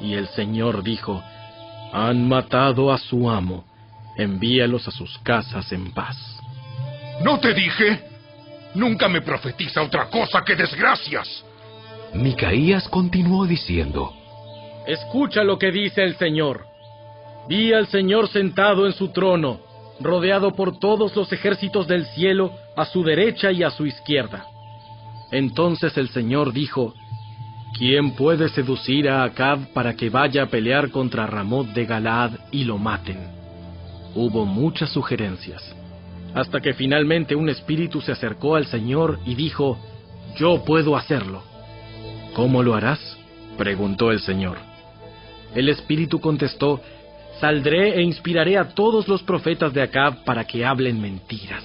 Y el Señor dijo: Han matado a su amo, envíalos a sus casas en paz. ¿No te dije? Nunca me profetiza otra cosa que desgracias. Micaías continuó diciendo: Escucha lo que dice el Señor. Vi al Señor sentado en su trono, rodeado por todos los ejércitos del cielo, a su derecha y a su izquierda. Entonces el Señor dijo: ¿Quién puede seducir a Acab para que vaya a pelear contra Ramot de Galaad y lo maten? Hubo muchas sugerencias, hasta que finalmente un espíritu se acercó al Señor y dijo: Yo puedo hacerlo. ¿Cómo lo harás? preguntó el Señor. El Espíritu contestó: Saldré e inspiraré a todos los profetas de Acab para que hablen mentiras.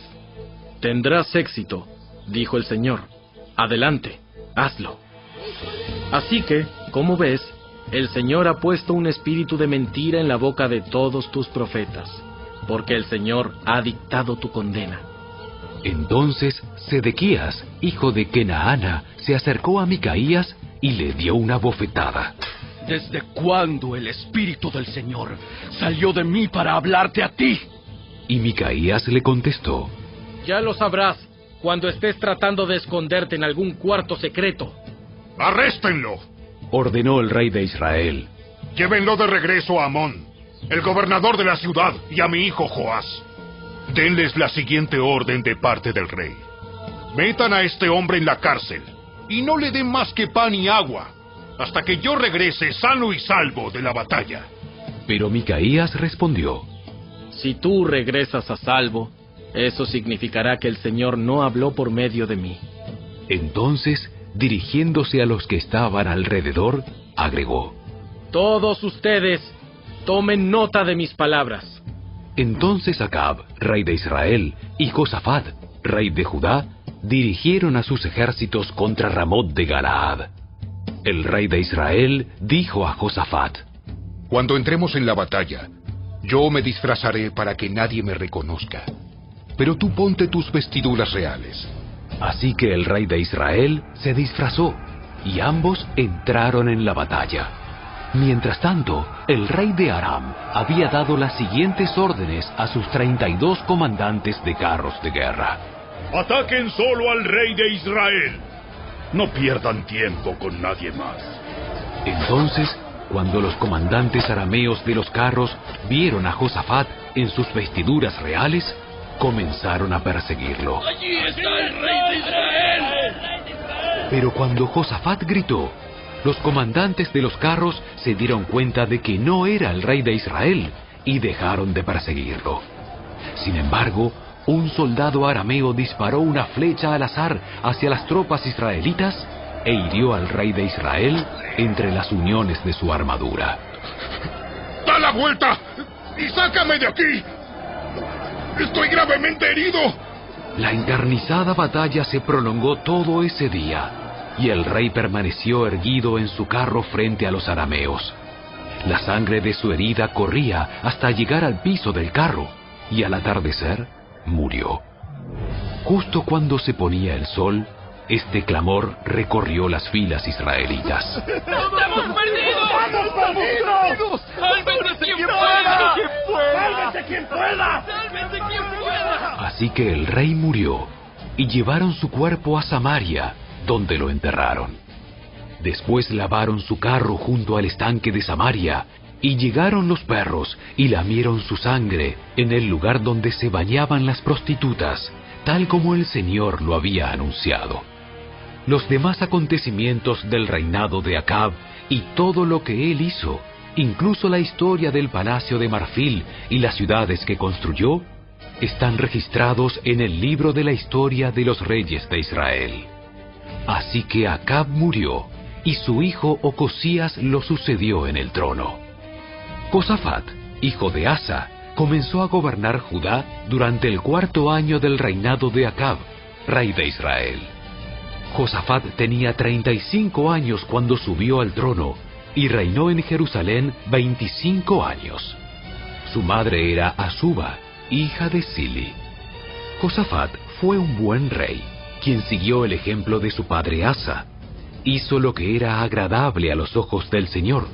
Tendrás éxito, dijo el Señor. Adelante, hazlo. Así que, como ves, el Señor ha puesto un espíritu de mentira en la boca de todos tus profetas, porque el Señor ha dictado tu condena. Entonces Sedequías, hijo de Kenaana, se acercó a Micaías y le dio una bofetada. ¿Desde cuándo el Espíritu del Señor salió de mí para hablarte a ti? Y Micaías le contestó: Ya lo sabrás cuando estés tratando de esconderte en algún cuarto secreto. ¡Arréstenlo!, ordenó el rey de Israel. Llévenlo de regreso a Amón, el gobernador de la ciudad, y a mi hijo Joás. Denles la siguiente orden de parte del rey. Metan a este hombre en la cárcel, y no le den más que pan y agua, hasta que yo regrese sano y salvo de la batalla. Pero Micaías respondió: Si tú regresas a salvo, eso significará que el Señor no habló por medio de mí. Entonces, dirigiéndose a los que estaban alrededor, agregó: Todos ustedes, tomen nota de mis palabras. Entonces Acab, rey de Israel, y Josafat, rey de Judá, dirigieron a sus ejércitos contra Ramot de Galaad. El rey de Israel dijo a Josafat: Cuando entremos en la batalla, yo me disfrazaré para que nadie me reconozca. Pero tú ponte tus vestiduras reales. Así que el rey de Israel se disfrazó, y ambos entraron en la batalla. Mientras tanto, el rey de Aram había dado las siguientes órdenes a sus 32 comandantes de carros de guerra: Ataquen solo al rey de Israel. No pierdan tiempo con nadie más. Entonces, cuando los comandantes arameos de los carros vieron a Josafat en sus vestiduras reales, comenzaron a perseguirlo. ¡Allí está el rey de Israel! Pero cuando Josafat gritó, los comandantes de los carros se dieron cuenta de que no era el rey de Israel y dejaron de perseguirlo. Sin embargo, un soldado arameo disparó una flecha al azar hacia las tropas israelitas e hirió al rey de Israel entre las uniones de su armadura. ¡Da la vuelta y sácame de aquí! ¡Estoy gravemente herido! La encarnizada batalla se prolongó todo ese día, y el rey permaneció erguido en su carro frente a los arameos. La sangre de su herida corría hasta llegar al piso del carro, y al atardecer murió. Justo cuando se ponía el sol, este clamor recorrió las filas israelitas. ¡Estamos perdidos! ¡Estamos perdidos! ¡Sálvese quien pueda! ¡Sálvese quien pueda! ¡Sálvese quien pueda! Así que el rey murió, y llevaron su cuerpo a Samaria, donde lo enterraron. Después lavaron su carro junto al estanque de Samaria, y llegaron los perros y lamieron su sangre en el lugar donde se bañaban las prostitutas, tal como el Señor lo había anunciado. Los demás acontecimientos del reinado de Acab y todo lo que él hizo, incluso la historia del palacio de marfil y las ciudades que construyó, están registrados en el libro de la historia de los reyes de Israel. Así que Acab murió, y su hijo Ocosías lo sucedió en el trono. Josafat, hijo de Asa, comenzó a gobernar Judá durante el 4º año del reinado de Acab, rey de Israel. Josafat tenía 35 años cuando subió al trono, y reinó en Jerusalén 25 años. Su madre era Asuba, hija de Sili. Josafat fue un buen rey, quien siguió el ejemplo de su padre Asa. Hizo lo que era agradable a los ojos del Señor.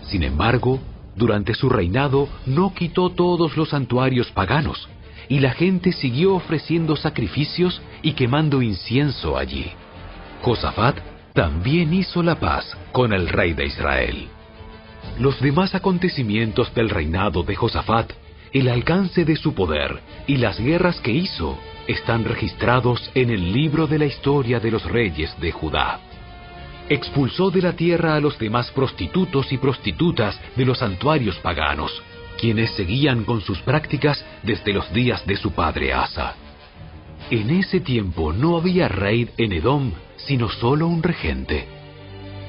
Sin embargo, durante su reinado no quitó todos los santuarios paganos, y la gente siguió ofreciendo sacrificios y quemando incienso allí. Josafat también hizo la paz con el rey de Israel. Los demás acontecimientos del reinado de Josafat, el alcance de su poder y las guerras que hizo, están registrados en el libro de la historia de los reyes de Judá. Expulsó de la tierra a los demás prostitutos y prostitutas de los santuarios paganos, quienes seguían con sus prácticas desde los días de su padre Asa. En ese tiempo no había rey en Edom, sino solo un regente.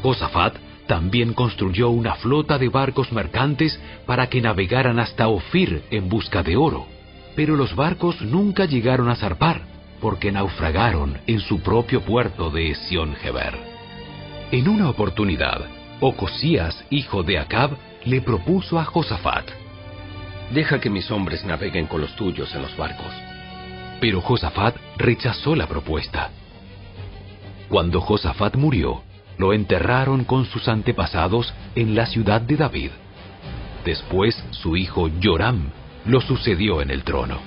Josafat También construyó una flota de barcos mercantes para que navegaran hasta Ofir en busca de oro. Pero los barcos nunca llegaron a zarpar, porque naufragaron en su propio puerto de Esión-Geber. En una oportunidad, Ocosías, hijo de Acab, le propuso a Josafat: deja que mis hombres naveguen con los tuyos en los barcos. Pero Josafat rechazó la propuesta. Cuando Josafat murió, lo enterraron con sus antepasados en la ciudad de David. Después su hijo Joram lo sucedió en el trono.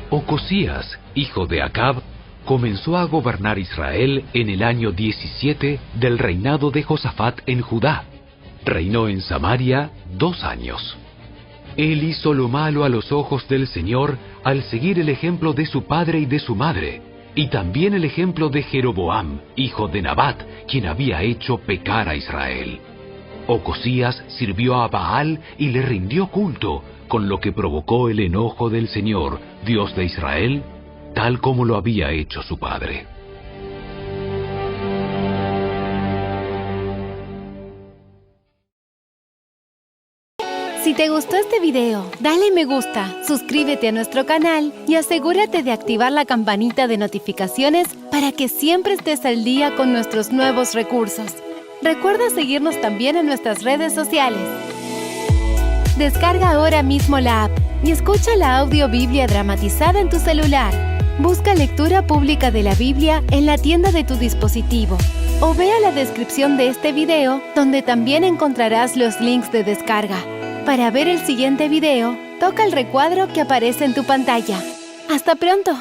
Ocosías, hijo de Acab, comenzó a gobernar Israel en el año 17 del reinado de Josafat en Judá. Reinó en Samaria 2 años. Él hizo lo malo a los ojos del Señor al seguir el ejemplo de su padre y de su madre, y también el ejemplo de Jeroboam, hijo de Nabat, quien había hecho pecar a Israel. Ocosías sirvió a Baal y le rindió culto, con lo que provocó el enojo del Señor, Dios de Israel, tal como lo había hecho su padre. Si te gustó este video, dale me gusta, suscríbete a nuestro canal y asegúrate de activar la campanita de notificaciones para que siempre estés al día con nuestros nuevos recursos. Recuerda seguirnos también en nuestras redes sociales. Descarga ahora mismo la app y escucha la audiobiblia dramatizada en tu celular. Busca lectura pública de la Biblia en la tienda de tu dispositivo o vea la descripción de este video, donde también encontrarás los links de descarga. Para ver el siguiente video, toca el recuadro que aparece en tu pantalla. ¡Hasta pronto!